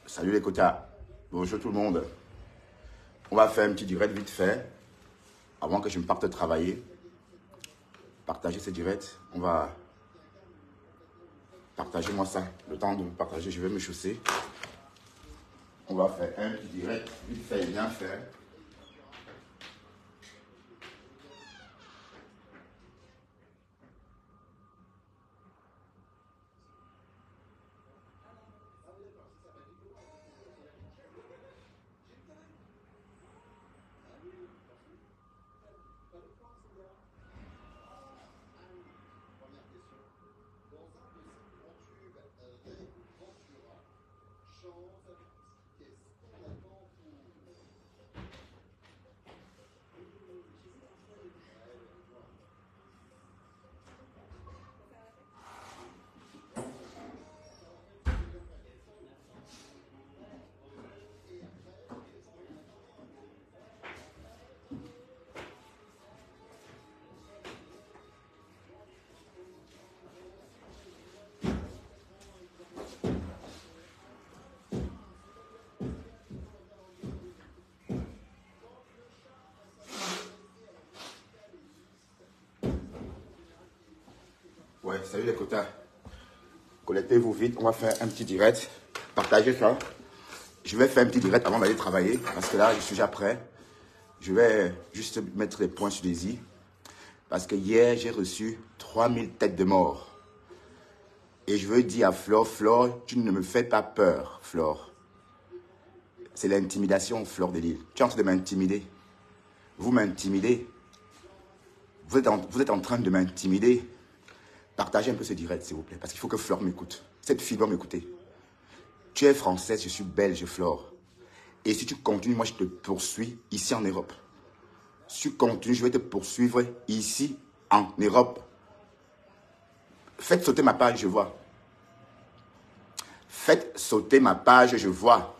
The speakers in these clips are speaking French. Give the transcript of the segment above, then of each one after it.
Salut les quotas. Bonjour tout le monde. On va faire un petit direct vite fait. Avant que je me parte travailler. Partager ce direct. On va partager moi ça. Le temps de vous partager, je vais me chausser. On va faire un petit direct vite fait et bien fait. Ouais, salut les quotas. Connectez-vous vite, on va faire un petit direct. Partagez ça. Je vais faire un petit direct avant d'aller travailler parce que là, je suis déjà prêt. Je vais juste mettre les points sur les i. Parce que hier, j'ai reçu 3000 têtes de mort. Et je veux dire à Flore, Flore, tu ne me fais pas peur, Flore. C'est l'intimidation, Flore de Lille. Tu es en train de m'intimider. Vous m'intimidez. Vous êtes en train de m'intimider. Partagez un peu ce direct, s'il vous plaît, parce qu'il faut que Flore m'écoute. Cette fille doit m'écouter. Tu es française, je suis belge, Flore. Et si tu continues, moi, je te poursuis ici en Europe. Si tu continues, je vais te poursuivre ici en Europe. Faites sauter ma page, je vois. Faites sauter ma page, je vois.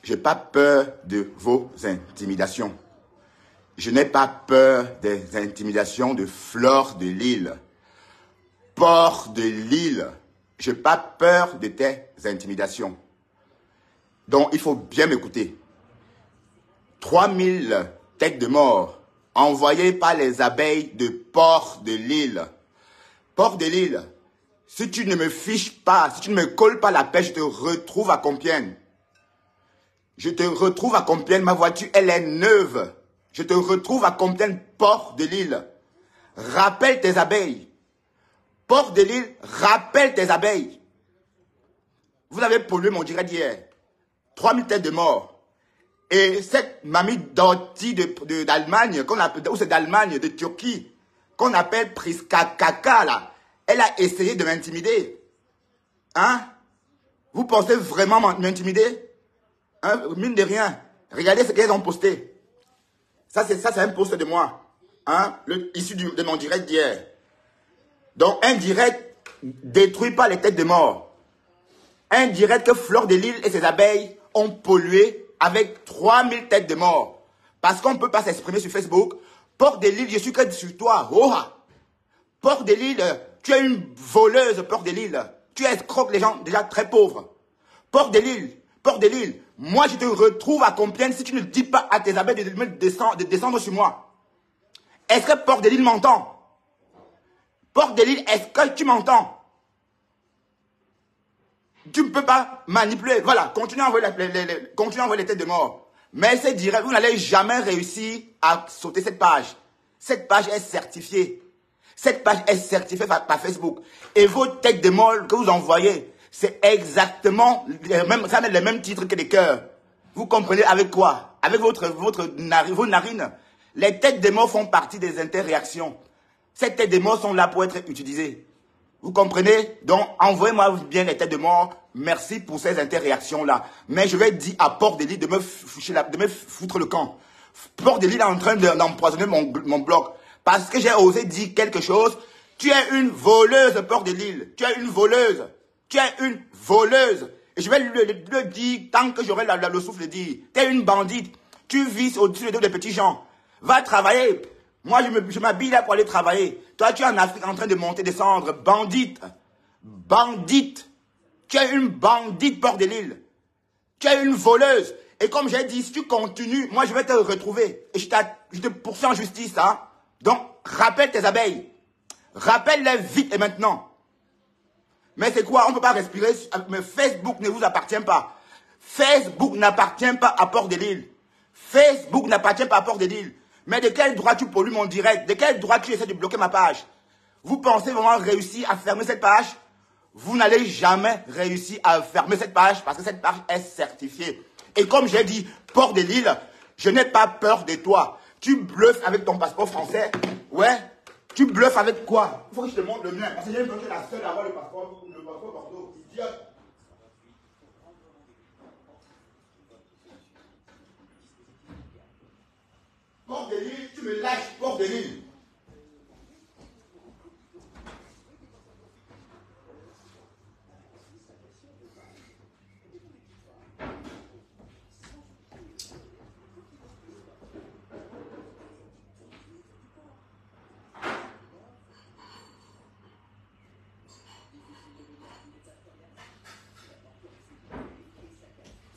Je n'ai pas peur de vos intimidations. Je n'ai pas peur des intimidations de Flore de Lille. Port de Lille. Je n'ai pas peur de tes intimidations. Donc, il faut bien m'écouter. 3000 têtes de mort envoyées par les abeilles de Port de Lille. Port de Lille, si tu ne me fiches pas, si tu ne me colles pas la pêche, je te retrouve à Compiègne. Je te retrouve à Compiègne, ma voiture, elle est neuve. Je te retrouve à Compiègne, Port de Lille. Rappelle tes abeilles. Port de Lille, rappelle tes abeilles. Vous avez pollué mon direct d'hier. 3000 têtes de mort. Et cette mamie d'Orti d'Allemagne, qu'on appelle, ou c'est d'Allemagne, de Turquie, qu'on appelle Priska Kaka, là, elle a essayé de m'intimider. Hein? Vous pensez vraiment m'intimider? Hein? Mine de rien. Regardez ce qu'elles ont posté. Ça, c'est un post de moi. Hein? Issu de mon direct d'hier. Donc, un direct détruit pas les têtes de mort. Un direct que Flore de Lille et ses abeilles ont pollué avec 3000 têtes de mort. Parce qu'on ne peut pas s'exprimer sur Facebook. Port de Lille, je suis que sur toi. Oh! Port de Lille, tu es une voleuse, Port de Lille. Tu escroques les gens déjà très pauvres. Port de Lille, moi je te retrouve à Compiègne si tu ne dis pas à tes abeilles de descendre sur moi. Est-ce que Port de Lille m'entend? Port de Lille, est-ce que tu m'entends? Tu ne peux pas manipuler. Voilà, continuez à envoyer les têtes de mort. Mais c'est direct, vous n'allez jamais réussir à sauter cette page. Cette page est certifiée. Cette page est certifiée par Facebook. Et vos têtes de mort que vous envoyez, c'est exactement les mêmes titres que les cœurs. Vous comprenez avec quoi? Avec vos narines. Les têtes de mort font partie des interréactions. Ces têtes de mort sont là pour être utilisées. Vous comprenez? Donc, envoyez-moi bien les têtes de mort. Merci pour ces interréactions-là. Mais je vais dire à Port de Lille de me foutre le camp. Port de Lille est en train d'empoisonner mon blog. Parce que j'ai osé dire quelque chose. Tu es une voleuse, Port de Lille. Tu es une voleuse. Tu es une voleuse. Et je vais le dire tant que j'aurai le souffle de dire. Tu es une bandite. Tu vis au-dessus des petits gens. Va travailler. Moi, je m'habille là pour aller travailler. Toi, tu es en Afrique en train de monter, descendre. Bandite. Bandite. Tu es une bandite, Port de Lille. Tu es une voleuse. Et comme j'ai dit, si tu continues, moi je vais te retrouver. Et je te poursuis en justice. Hein? Donc, rappelle tes abeilles. Rappelle-les vite et maintenant. Mais c'est quoi? On ne peut pas respirer. Mais Facebook ne vous appartient pas. Facebook n'appartient pas à Port de Lille. Facebook n'appartient pas à Port de Lille. Mais de quel droit tu pollues mon direct? De quel droit tu essaies de bloquer ma page? Vous pensez vraiment réussir à fermer cette page? Vous n'allez jamais réussir à fermer cette page parce que cette page est certifiée. Et comme j'ai dit, Port de Lille, je n'ai pas peur de toi. Tu bluffes avec ton passeport français. Ouais. Tu bluffes avec quoi? Il faut que je te montre le mien. Parce que j'ai l'impression que la seule à avoir le passeport Bordeaux. Idiote. Port de Lille, tu me lâches, Port de Lille.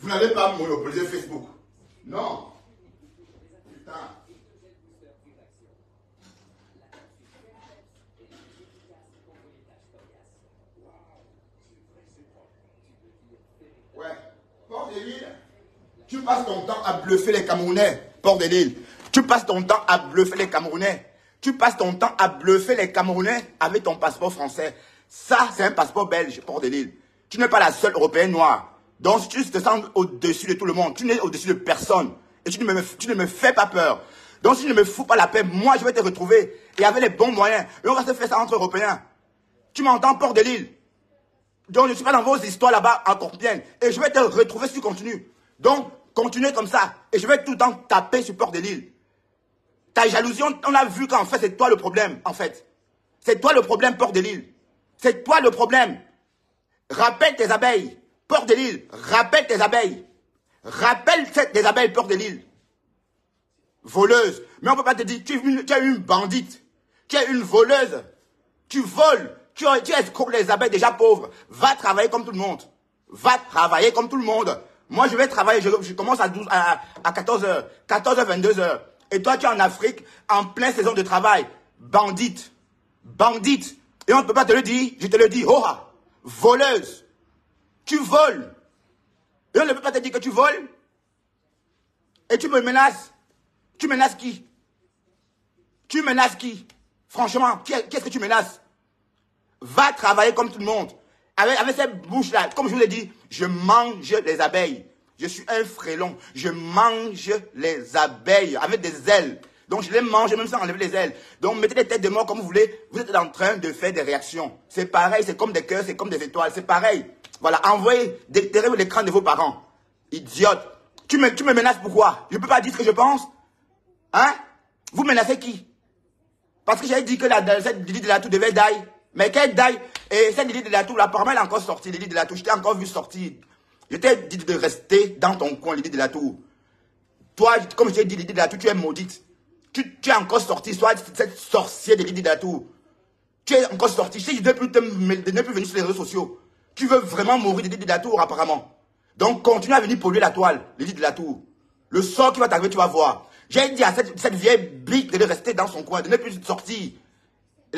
Vous n'allez pas monopoliser Facebook. Non. Putain. Ouais. Port de Lille, tu passes ton temps à bluffer les Camerounais. Port de Lille. Tu passes ton temps à bluffer les Camerounais. Tu passes ton temps à bluffer les Camerounais avec ton passeport français. Ça, c'est un passeport belge, Port de Lille. Tu n'es pas la seule européenne noire. Donc, si tu te sens au-dessus de tout le monde, tu n'es au-dessus de personne. Et tu ne me fais pas peur. Donc, si tu ne me fous pas la paix, moi, je vais te retrouver. Et avec les bons moyens. Et on va se faire ça entre Européens. Tu m'entends, Port de Lille? Donc, je ne suis pas dans vos histoires là-bas en Compiègne. Et je vais te retrouver si tu continues. Donc, continuez comme ça. Et je vais tout le temps taper sur Port de Lille. Ta jalousie, on a vu qu'en fait, c'est toi le problème, en fait. C'est toi le problème, Port de Lille. C'est toi le problème. Rappelle tes abeilles. Port de Lille, rappelle tes abeilles. Rappelle tes abeilles, Port de Lille. Voleuse. Mais on ne peut pas te dire, tu es une bandite. Tu es une voleuse. Tu voles. Tu escroques les abeilles déjà pauvres. Va travailler comme tout le monde. Va travailler comme tout le monde. Moi, je vais travailler. Je commence à 14h. 14h, 22h. Et toi, tu es en Afrique, en pleine saison de travail. Bandite. Bandite. Et on ne peut pas te le dire. Je te le dis. Oh, voleuse. Tu voles. Et on ne peut pas te dire que tu voles. Et tu me menaces. Tu menaces qui? Tu menaces qui? Franchement, qu'est-ce que tu menaces? Va travailler comme tout le monde. Avec cette bouche-là, comme je vous l'ai dit, je mange les abeilles. Je suis un frélon. Je mange les abeilles avec des ailes. Donc je les mange même sans enlever les ailes. Donc mettez les têtes de mort comme vous voulez. Vous êtes en train de faire des réactions. C'est pareil, c'est comme des cœurs, c'est comme des étoiles. C'est pareil. Voilà, envoyez, déterrez l'écran de vos parents. Idiote. Tu me menaces pourquoi? Je ne peux pas dire ce que je pense. Hein? Vous menacez qui? Parce que j'avais dit que cette Lydie de la Tour devait die. Mais qu'elle die? Et cette Lydie de la Tour, apparemment, elle est encore sortie. Lydie de la Tour, je t'ai encore vu sortir. Je t'ai dit de rester dans ton coin, Lydie de la Tour. Toi, comme je t'ai dit, Lydie de la Tour, tu es maudite. Tu es encore sortie, soit cette sorcière de Lydie de la Tour. Tu es encore sortie. Je sais que je ne plus venir sur les réseaux sociaux. Tu veux vraiment mourir de Lydie de la Tour, apparemment. Donc, continue à venir polluer la toile, Lydie de la Tour. Le sort qui va t'arriver, tu vas voir. J'ai dit à cette vieille bique de rester dans son coin, de ne plus sortir.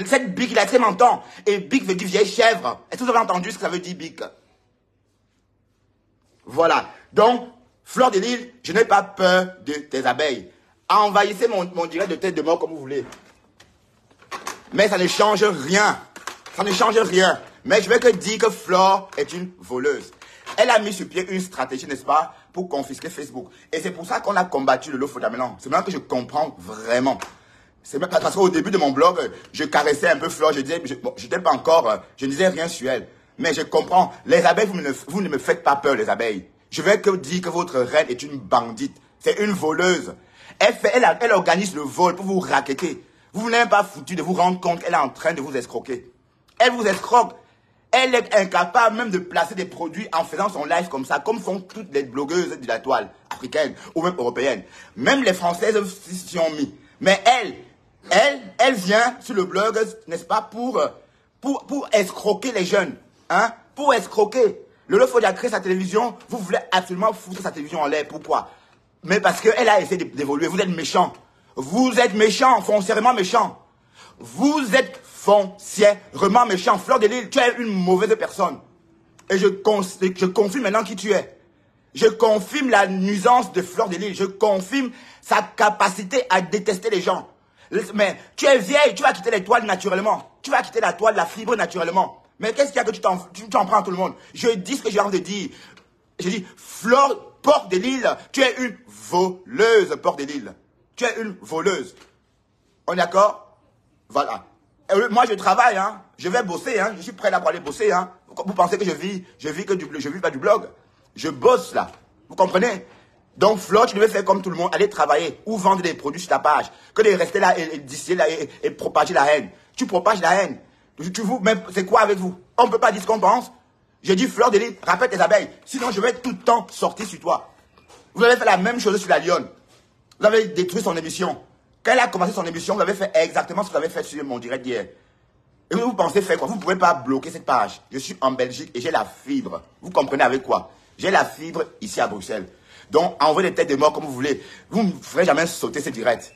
Cette bique, il a très longtemps. Et bique veut dire vieille chèvre. Est-ce que vous avez entendu ce que ça veut dire, bique? Voilà. Donc, Fleur de Lille, je n'ai pas peur de tes abeilles. Envahissez mon direct de tête de mort comme vous voulez. Mais ça ne change rien. Ça ne change rien. Mais je vais que dire que Flore est une voleuse. Elle a mis sur pied une stratégie, n'est-ce pas, pour confisquer Facebook. Et c'est pour ça qu'on a combattu le lot Fodamélan. C'est maintenant que je comprends vraiment. C'est parce qu'au début de mon blog, je caressais un peu Flore. Je disais, je n'étais pas encore, je ne disais rien sur elle. Mais je comprends. Les abeilles, vous ne me faites pas peur, les abeilles. Je vais que dire que votre reine est une bandite. C'est une voleuse. Elle organise le vol pour vous racketter. Vous n'êtes pas foutu de vous rendre compte qu'elle est en train de vous escroquer. Elle vous escroque. Elle est incapable même de placer des produits en faisant son live comme ça, comme font toutes les blogueuses de la toile africaine ou même européenne. Même les Françaises s'y ont mis. Mais elle vient sur le blog, n'est-ce pas, pour pour escroquer les jeunes. Hein? Pour escroquer. Lolo Fodé a créé sa télévision, vous voulez absolument foutre sa télévision en l'air. Pourquoi? Mais parce qu'elle a essayé d'évoluer. Vous êtes méchants. Vous êtes méchants, foncièrement méchants. Vous êtes foncièrement méchants. Fleur de Lille, tu es une mauvaise personne. Et je confirme maintenant qui tu es. Je confirme la nuisance de Fleur de Lille. Je confirme sa capacité à détester les gens. Mais tu es vieille, tu vas quitter les toiles naturellement. Tu vas quitter la toile, la fibre naturellement. Mais qu'est-ce qu'il y a que tu t'en prends à tout le monde? Je dis ce que j'ai envie de dire. Je dis, Fleur, Port de Lille, tu es une voleuse, Port de Lille. Tu es une voleuse. On est d'accord? Voilà. Moi, je travaille, hein. Je vais bosser, hein. Je suis prêt là pour aller bosser, hein. Vous pensez que je vis pas du blog. Je bosse là. Vous comprenez? Donc, Fleur, tu devais faire comme tout le monde, aller travailler ou vendre des produits sur ta page. Que de rester là et d'ici là et propager la haine. Tu propages la haine. Même, c'est quoi avec vous? On ne peut pas dire ce qu'on pense. J'ai dit, Fleur de Lille, rappelle tes abeilles. Sinon, je vais tout le temps sortir sur toi. Vous avez fait la même chose sur la Lionne. Vous avez détruit son émission. Quand elle a commencé son émission, vous avez fait exactement ce que vous avez fait sur mon direct d'hier. Et vous pensez faire quoi? Vous ne pouvez pas bloquer cette page. Je suis en Belgique et j'ai la fibre. Vous comprenez avec quoi? J'ai la fibre ici à Bruxelles. Donc, envoyez des têtes de mort comme vous voulez. Vous ne ferez jamais sauter ces directs.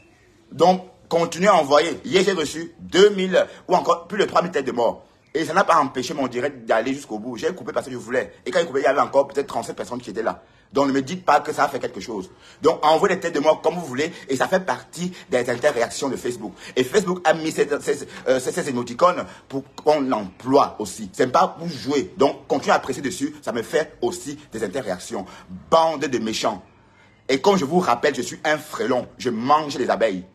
Donc, continuez à envoyer. Hier, j'ai reçu 2000 ou encore plus de 3000 têtes de mort. Et ça n'a pas empêché mon direct d'aller jusqu'au bout. J'ai coupé parce que je voulais. Et quand j'ai coupé, il y avait encore peut-être 37 personnes qui étaient là. Donc ne me dites pas que ça a fait quelque chose. Donc envoyez des têtes de mort comme vous voulez. Et ça fait partie des interréactions de Facebook. Et Facebook a mis ces émoticônes pour qu'on l'emploie aussi. C'est pas pour jouer. Donc continuez à presser dessus. Ça me fait aussi des interréactions. Bande de méchants. Et comme je vous rappelle, je suis un frélon. Je mange les abeilles.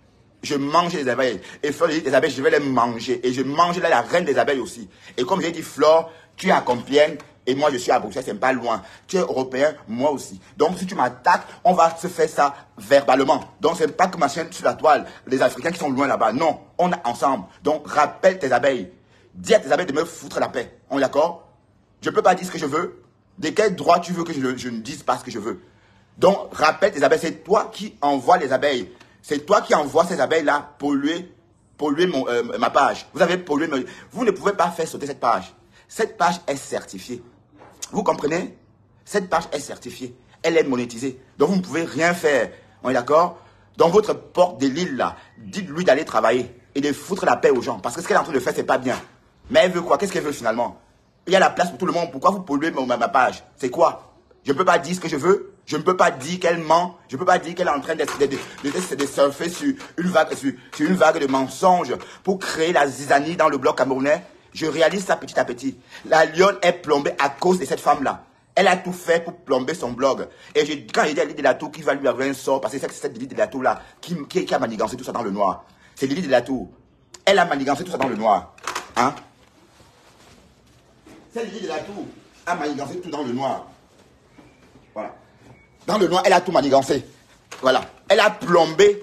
Je mange les abeilles. Et Flore, les abeilles, je vais les manger. Et je mange là la reine des abeilles aussi. Et comme j'ai dit, Flore, tu es à Compiègne. Et moi, je suis à Bruxelles, c'est pas loin. Tu es européen, moi aussi. Donc, si tu m'attaques, on va se faire ça verbalement. Donc, c'est pas que ma chaîne sur la toile, les Africains qui sont loin là-bas. Non, on est ensemble. Donc, rappelle tes abeilles. Dis à tes abeilles de me foutre la paix. On est d'accord? Je peux pas dire ce que je veux. De quel droit tu veux que je ne dise pas ce que je veux? Donc, rappelle tes abeilles. C'est toi qui envoies les abeilles. C'est toi qui envoies ces abeilles-là polluer ma page. Vous avez pollué. Vous ne pouvez pas faire sauter cette page. Cette page est certifiée. Vous comprenez? Cette page est certifiée. Elle est monétisée. Donc vous ne pouvez rien faire. On est d'accord? Dans votre porte de Lille là, dites-lui d'aller travailler et de foutre la paix aux gens. Parce que ce qu'elle est en train de faire, c'est pas bien. Mais elle veut quoi? Qu'est-ce qu'elle veut finalement? Il y a la place pour tout le monde. Pourquoi vous polluez ma page? C'est quoi? Je ne peux pas dire ce que je veux. Je ne peux pas dire qu'elle ment. Je ne peux pas dire qu'elle est en train de surfer sur une vague de mensonges pour créer la zizanie dans le bloc camerounais. Je réalise ça petit à petit. La Lionne est plombée à cause de cette femme-là. Elle a tout fait pour plomber son blog. Et quand j'ai dit à Lydie Delatour qui va lui avoir un sort, parce que c'est cette Lydie Delatour-là qui a manigancé tout ça dans le noir. C'est Lydie Delatour. Elle a manigancé tout ça dans le noir. Hein? C'est Lydie Delatour a manigancé tout dans le noir. Voilà. Dans le noir, elle a tout manigancé. Voilà. Elle a plombé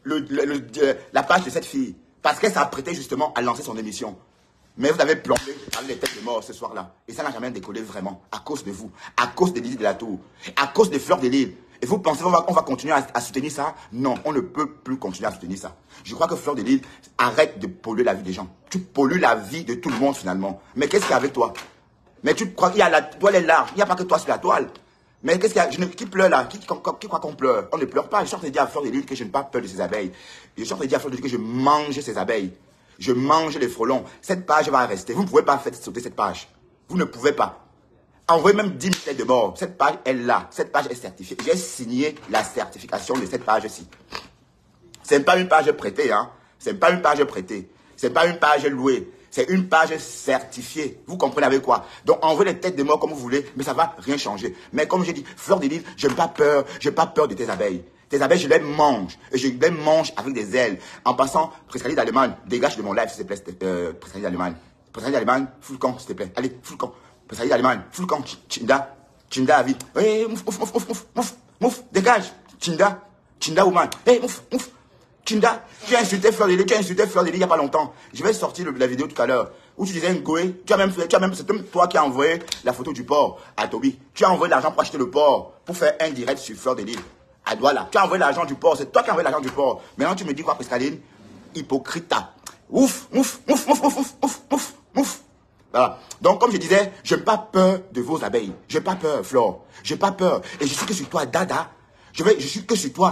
la page de cette fille. Parce qu'elle s'apprêtait justement à lancer son émission. Mais vous avez plombé les têtes de mort ce soir-là. Et ça n'a jamais décollé vraiment. À cause de vous. À cause de Lydie Delatour. À cause des Fleurs de Lille. Et vous pensez qu'on va continuer à soutenir ça? Non, on ne peut plus continuer à soutenir ça. Je crois que Fleur de Lille arrête de polluer la vie des gens. Tu pollues la vie de tout le monde finalement. Mais qu'est-ce qu'il y a avec toi? Mais tu crois qu'il y a la toile est là. Il n'y a pas que toi sur la toile. Mais qu'est-ce qu'il y a? Qui pleure là? Qui croit qu'on pleure? On ne pleure pas. Je suis en train de dire à Fleur de Lille que je n'ai pas peur de ces abeilles. Je suis en train de dire à Fleur de Lille que je mange ces abeilles. Je mange les frelons. Cette page va rester. Vous ne pouvez pas faire sauter cette page. Vous ne pouvez pas. Envoyez même 10 000 têtes de mort. Cette page est là. Cette page est certifiée. J'ai signé la certification de cette page-ci. Ce n'est pas une page prêtée. Hein. Ce n'est pas une page prêtée. Ce n'est pas une page louée. C'est une page certifiée. Vous comprenez avec quoi? Donc envoyez les têtes de mort comme vous voulez, mais ça ne va rien changer. Mais comme j'ai dit, Fleur de Lille, je n'ai pas peur. Je n'ai pas peur de tes abeilles. Tes abeilles, je les mange. Et je les mange avec des ailes. En passant, Prescaline d'Allemagne, dégage de mon live, s'il te plaît, Prescaline d'Allemagne. Prescaline d'Allemagne, full camp, s'il te plaît. Allez, full camp. Prescaline d'Allemagne, full camp, Chinda, à vie. Hey, mouf, dégage. Chinda woman. Hey, mouf. Chinda, tu as insulté Fleur de Lille, il n'y a pas longtemps. Je vais sortir la vidéo tout à l'heure. Où tu disais Ngoé, c'est même toi qui as envoyé la photo du porc à Toby. Tu as envoyé l'argent pour acheter le porc, pour faire un direct sur Fleur de Lille. À Douala. Tu as envoyé l'argent du porc. C'est toi qui as envoyé l'argent du porc. Maintenant, tu me dis quoi, Prescaline? Hypocrite. Ouf. Voilà. Donc, comme je disais, je n'ai pas peur de vos abeilles. Je n'ai pas peur, Flore. Je n'ai pas peur. Et je suis que sur toi, Dada. Je suis que sur toi.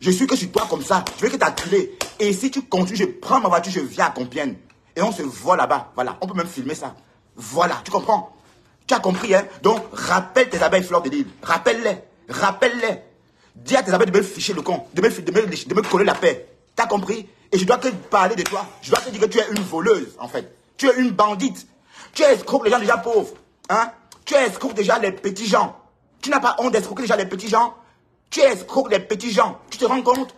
Je suis que sur toi comme ça. Je veux que ta clé. Et si tu continues, je prends ma voiture, je viens à Compiègne. Et on se voit là-bas. Voilà. On peut même filmer ça. Voilà. Tu comprends? Tu as compris, hein? Donc, rappelle tes abeilles, Fleur de Lille. Rappelle-les. Rappelle-les. Dis à tes abeilles de me ficher le con. De me coller la paix. Tu as compris? Et je dois te parler de toi. Je dois te dire que tu es une voleuse, en fait. Tu es une bandite. Tu escroques les gens déjà pauvres. Hein? Tu escroques déjà les petits gens. Tu n'as pas honte d'escroquer déjà les petits gens? Tu escroques les petits gens. Tu te rends compte?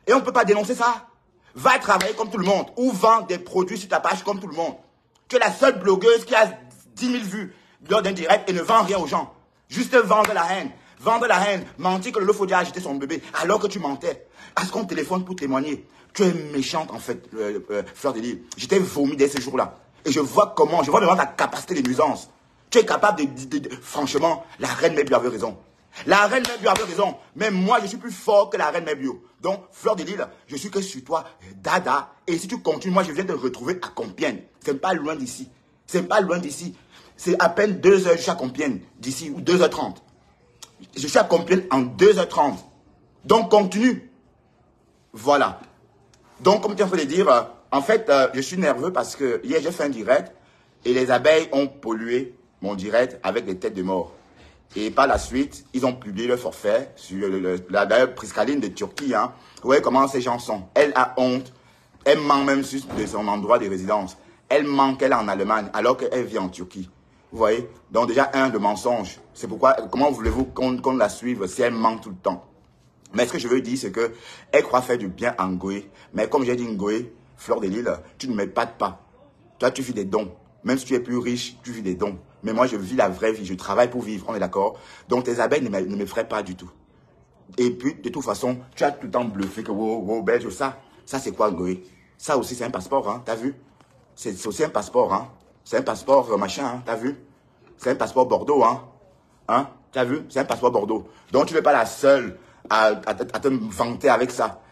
Et on ne peut pas dénoncer ça. Va travailler comme tout le monde. Ou vends des produits sur ta page comme tout le monde. Tu es la seule blogueuse qui a 10 000 vues lors d'un direct et ne vend rien aux gens. Juste vendre la haine. Vendre la haine. Mentir que le Lofodi a agité son bébé alors que tu mentais. Est-ce qu'on téléphone pour témoigner? Tu es méchante en fait, Fleur de Lille. J'étais vomi dès ce jour-là. Et je vois vraiment ta capacité de nuisance. Tu es capable franchement, la reine Mebio avait raison. La reine Mebio avait raison. Mais moi, je suis plus fort que la reine Mebio. Donc, Fleur de Lille, je suis que sur toi, Dada. Et si tu continues, moi, je viens te retrouver à Compiègne. C'est pas loin d'ici. C'est pas loin d'ici. C'est à peine 2 heures, je suis à Compiègne d'ici, ou 2h30. Je suis à Compiègne en 2h30. Donc, continue. Voilà. Donc, comme tu as fait de dire, en fait, je suis nerveux parce que hier, j'ai fait un direct et les abeilles ont pollué mon direct avec des têtes de mort. Et par la suite, ils ont publié le forfait sur la Priscaline de Turquie. Hein. Vous voyez comment ces gens sont. Elle a honte. Elle ment même de son endroit de résidence. Elle ment qu'elle est en Allemagne alors qu'elle vit en Turquie. Vous voyez? Donc déjà, le mensonge. C'est pourquoi, comment voulez-vous qu'on la suive si elle ment tout le temps? Mais ce que je veux dire, c'est que elle croit faire du bien en Ngoé. Mais comme j'ai dit Ngoé, Fleur de Lille, tu ne m'épates pas. Toi, tu vis des dons. Même si tu es plus riche, tu vis des dons. Mais moi, je vis la vraie vie. Je travaille pour vivre. On est d'accord? Donc, tes abeilles ne m'effraient pas du tout. Et puis, de toute façon, tu as tout le temps bluffé que wow, belge, ça c'est quoi, Ngoé? Ça aussi, c'est un passeport, hein? T'as vu? C'est aussi un passeport, hein? C'est un passeport machin, hein? T'as vu? C'est un passeport Bordeaux, hein? Hein? T'as vu? C'est un passeport Bordeaux. Donc, tu n'es pas la seule à te vanter avec ça.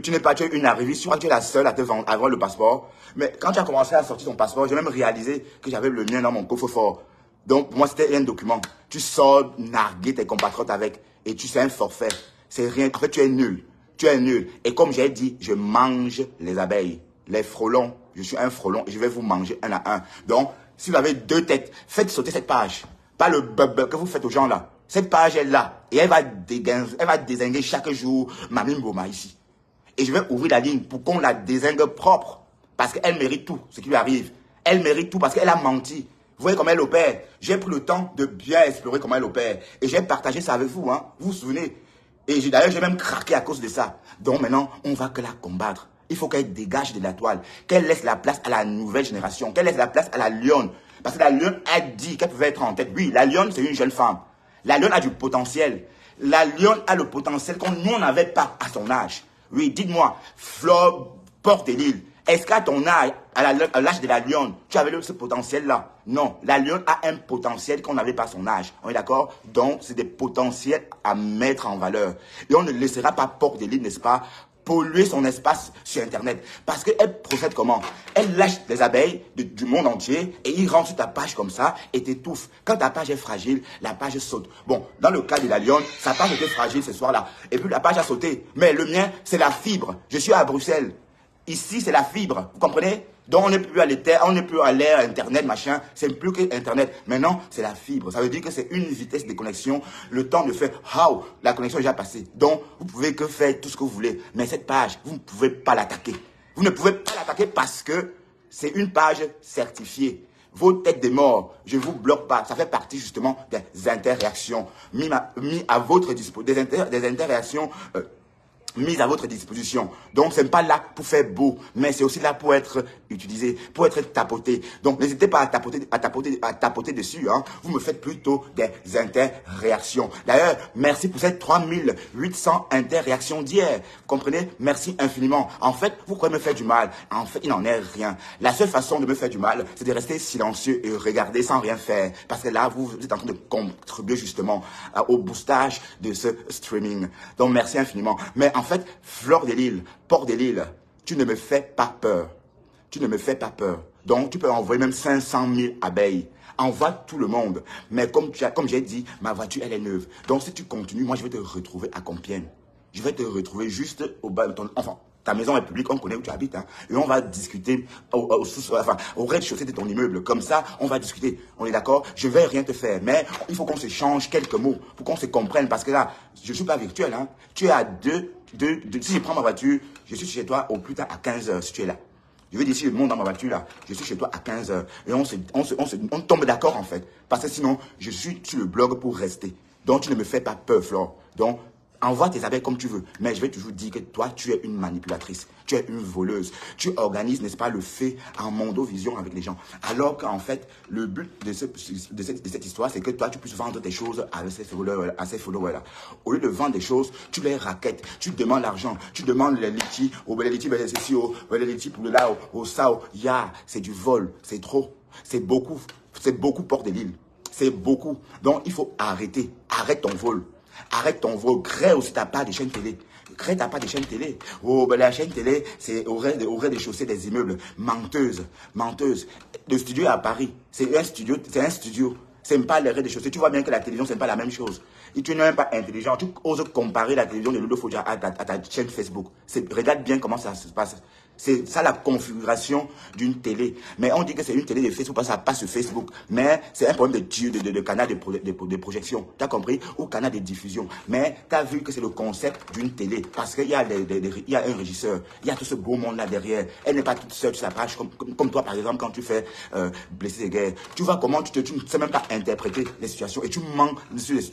Tu n'es pas une arrivée, tu es la seule à te vendre, à avoir le passeport. Mais quand tu as commencé à sortir ton passeport, j'ai même réalisé que j'avais le mien dans mon coffre-fort. Donc, pour moi, c'était un document. Tu sors narguer tes compatriotes avec et tu sais un forfait. C'est rien. En fait, tu es nul. Tu es nul. Et comme j'ai dit, je mange les abeilles. Les frelons. Je suis un frelon et je vais vous manger un à un. Donc, si vous avez 2 têtes, faites sauter cette page. Pas le bub que vous faites aux gens là. Cette page est là. Et elle va désinguer chaque jour Mamie Mboma ici. Et je vais ouvrir la ligne pour qu'on la désingue propre. Parce qu'elle mérite tout, ce qui lui arrive. Elle mérite tout parce qu'elle a menti. Vous voyez comment elle opère. J'ai pris le temps de bien explorer comment elle opère. Et j'ai partagé ça avec vous, hein. Vous vous souvenez. Et d'ailleurs, j'ai même craqué à cause de ça. Donc maintenant, on va que la combattre. Il faut qu'elle dégage de la toile. Qu'elle laisse la place à la nouvelle génération. Qu'elle laisse la place à la lionne. Parce que la lionne a dit qu'elle pouvait être en tête. Oui, la lionne, c'est une jeune femme. La lionne a du potentiel. La lionne a le potentiel qu'on nous n'avait pas à son âge. Oui, dites-moi, Flore Porte de Lille, est-ce qu'à ton âge, à l'âge de la lionne, tu avais ce potentiel-là? Non, la lionne a un potentiel qu'on n'avait pas à son âge. On est d'accord? Donc, c'est des potentiels à mettre en valeur. Et on ne laissera pas Porte de Lille, n'est-ce pas, polluer son espace sur Internet. Parce qu'elle procède comment? Elle lâche les abeilles du monde entier et il rentre sur ta page comme ça et t'étouffe. Quand ta page est fragile, la page saute. Bon, dans le cas de la lionne, sa page était fragile ce soir-là. Et puis la page a sauté. Mais le mien, c'est la fibre. Je suis à Bruxelles. Ici, c'est la fibre. Vous comprenez? Donc, on n'est plus à l'éther, on n'est plus à l'ère Internet, machin. C'est plus que Internet. Maintenant, c'est la fibre. Ça veut dire que c'est une vitesse de connexion. Le temps de faire, how, la connexion est déjà passée. Donc, vous pouvez que faire tout ce que vous voulez. Mais cette page, vous ne pouvez pas l'attaquer. Vous ne pouvez pas l'attaquer parce que c'est une page certifiée. Vos têtes de mort, je ne vous bloque pas. Ça fait partie justement des interréactions mis à votre disposition, des interréactions mise à votre disposition. Donc, ce n'est pas là pour faire beau, mais c'est aussi là pour être utilisé, pour être tapoté. Donc, n'hésitez pas à tapoter dessus. Hein. Vous me faites plutôt des interréactions. D'ailleurs, merci pour ces 3800 interréactions d'hier. Vous comprenez? Merci infiniment. En fait, vous croyez me faire du mal. En fait, il n'en est rien. La seule façon de me faire du mal, c'est de rester silencieux et regarder sans rien faire. Parce que là, vous êtes en train de contribuer justement au boostage de ce streaming. Donc, merci infiniment. Mais en fait, Fleur de Lille, Port de Lille, tu ne me fais pas peur. Tu ne me fais pas peur. Donc, tu peux envoyer même 500 000 abeilles. Envoie tout le monde. Mais comme j'ai dit, ma voiture, elle est neuve. Donc, si tu continues, moi, je vais te retrouver à Compiègne. Je vais te retrouver juste au bas de ton... Enfin, ta maison est publique, on connaît où tu habites. Hein, et on va discuter au rez-de-chaussée de ton immeuble. Comme ça, on va discuter. On est d'accord? Je vais rien te faire. Mais il faut qu'on s'échange quelques mots pour qu'on se comprenne. Parce que là, je ne suis pas virtuel. Hein. Tu es à si je prends ma voiture, je suis chez toi au plus tard à 15 h si tu es là. Je veux dire, si je monte dans ma voiture là, je suis chez toi à 15 h. Et on tombe d'accord en fait. Parce que sinon, je suis sur le blog pour rester. Donc, tu ne me fais pas peur, Flore. Donc, envoie tes abeilles comme tu veux. Mais je vais toujours dire que toi, tu es une manipulatrice. Tu es une voleuse. Tu organises, n'est-ce pas, le fait en mondovision avec les gens. Alors qu'en fait, le but de cette histoire, c'est que toi, tu puisses vendre tes choses à ces followers-là. Au lieu de vendre des choses, tu les raquettes. Tu demandes l'argent. Tu demandes les litis. Les litis, les litis pour le là, au sao. C'est du vol. C'est trop. C'est beaucoup. C'est beaucoup Port de l'Île. C'est beaucoup. Donc, il faut arrêter. Arrête ton vol. Arrête ton vol, crée aussi ta part de chaîne télé. Crée ta part de chaîne télé. Oh, ben la chaîne télé, c'est au rez-de-chaussée des immeubles. Menteuse, menteuse. Le studio est à Paris. C'est un studio. C'est pas le rez-de-chaussée. Tu vois bien que la télévision, c'est pas la même chose. Et tu n'es même pas intelligent. Tu oses comparer la télévision de Ludo Fodja à ta chaîne Facebook. Regarde bien comment ça se passe. C'est ça la configuration d'une télé. Mais on dit que c'est une télé de Facebook parce que ça passe sur Facebook. Mais c'est un problème de canal de projection. Tu as compris? Ou canal de diffusion. Mais tu as vu que c'est le concept d'une télé. Parce qu'il y a un régisseur. Il y a tout ce beau monde là derrière. Elle n'est pas toute seule sur sa page. Comme toi, par exemple, quand tu fais Blessé de guerre. Tu vois comment tu ne sais même pas interpréter les situations. Et tu manques,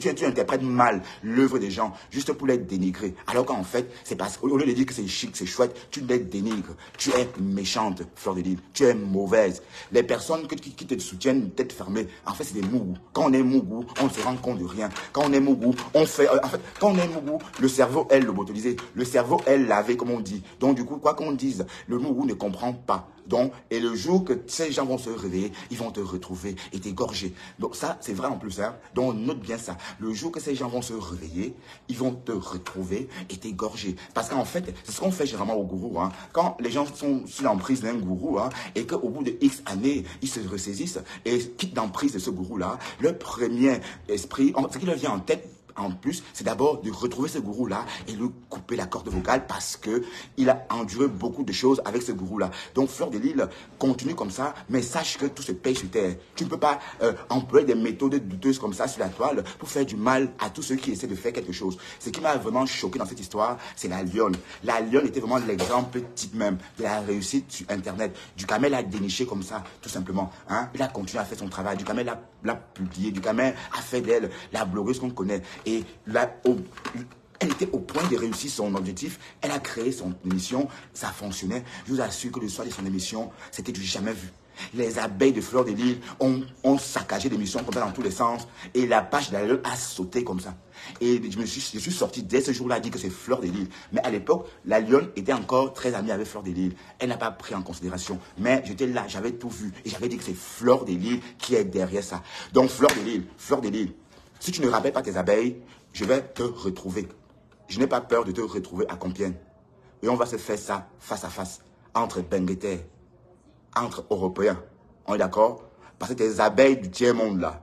tu interprètes mal l'œuvre des gens juste pour les dénigrer. Alors qu'en fait, c'est parce qu'au lieu de dire que c'est chic, c'est chouette, tu les dénigres. Tu es méchante, Fleur de Lille. Tu es mauvaise. Les personnes qui te soutiennent tête fermée, en fait, c'est des mougous. Quand on est mougou, on ne se rend compte de rien. Quand on est mougou, on fait... en fait, quand on est mougou, le cerveau est lobotomisé. Le cerveau est lavé, comme on dit. Donc, du coup, quoi qu'on dise, le mougou ne comprend pas. Donc, et le jour que ces gens vont se réveiller, ils vont te retrouver et t'égorger. Donc ça, c'est vrai en plus. Hein. Donc, note bien ça. Le jour que ces gens vont se réveiller, ils vont te retrouver et t'égorger. Parce qu'en fait, c'est ce qu'on fait généralement au gourou. Hein. Quand les gens sont sous l'emprise d'un gourou, hein, et qu'au bout de X années, ils se ressaisissent et quittent l'emprise de ce gourou-là, le premier esprit, ce qui leur vient en tête, en plus, c'est d'abord de retrouver ce gourou-là et lui couper la corde vocale parce qu'il a enduré beaucoup de choses avec ce gourou-là. Donc, Fleur de Lille, continue comme ça, mais sache que tout se paye sur terre. Tu ne peux pas employer des méthodes douteuses comme ça sur la toile pour faire du mal à tous ceux qui essaient de faire quelque chose. Ce qui m'a vraiment choqué dans cette histoire, c'est la lionne. La lionne était vraiment l'exemple type même de la réussite sur Internet. Ducamel a déniché comme ça, tout simplement. Hein? Il a continué à faire son travail. Ducamel l'a publié. Ducamel a fait d'elle la blogueuse qu'on connaît. Et là, elle était au point de réussir son objectif. Elle a créé son émission, ça fonctionnait. Je vous assure que le soir de son émission, c'était du jamais vu. Les abeilles de Fleur de Lille ont saccagé l'émission comme ça dans tous les sens. Et la page de la lionne a sauté comme ça. Et je suis sorti dès ce jour-là à dire que c'est Fleur de Lille. Mais à l'époque, la lionne était encore très amie avec Fleur de Lille. Elle n'a pas pris en considération. Mais j'étais là, j'avais tout vu. Et j'avais dit que c'est Fleur de Lille qui est derrière ça. Donc Fleur de Lille. Si tu ne rappelles pas tes abeilles, je vais te retrouver. Je n'ai pas peur de te retrouver à Compiègne. Et on va se faire ça face à face, entre Bengueter, entre Européens. On est d'accord? Parce que tes abeilles du tiers-monde là,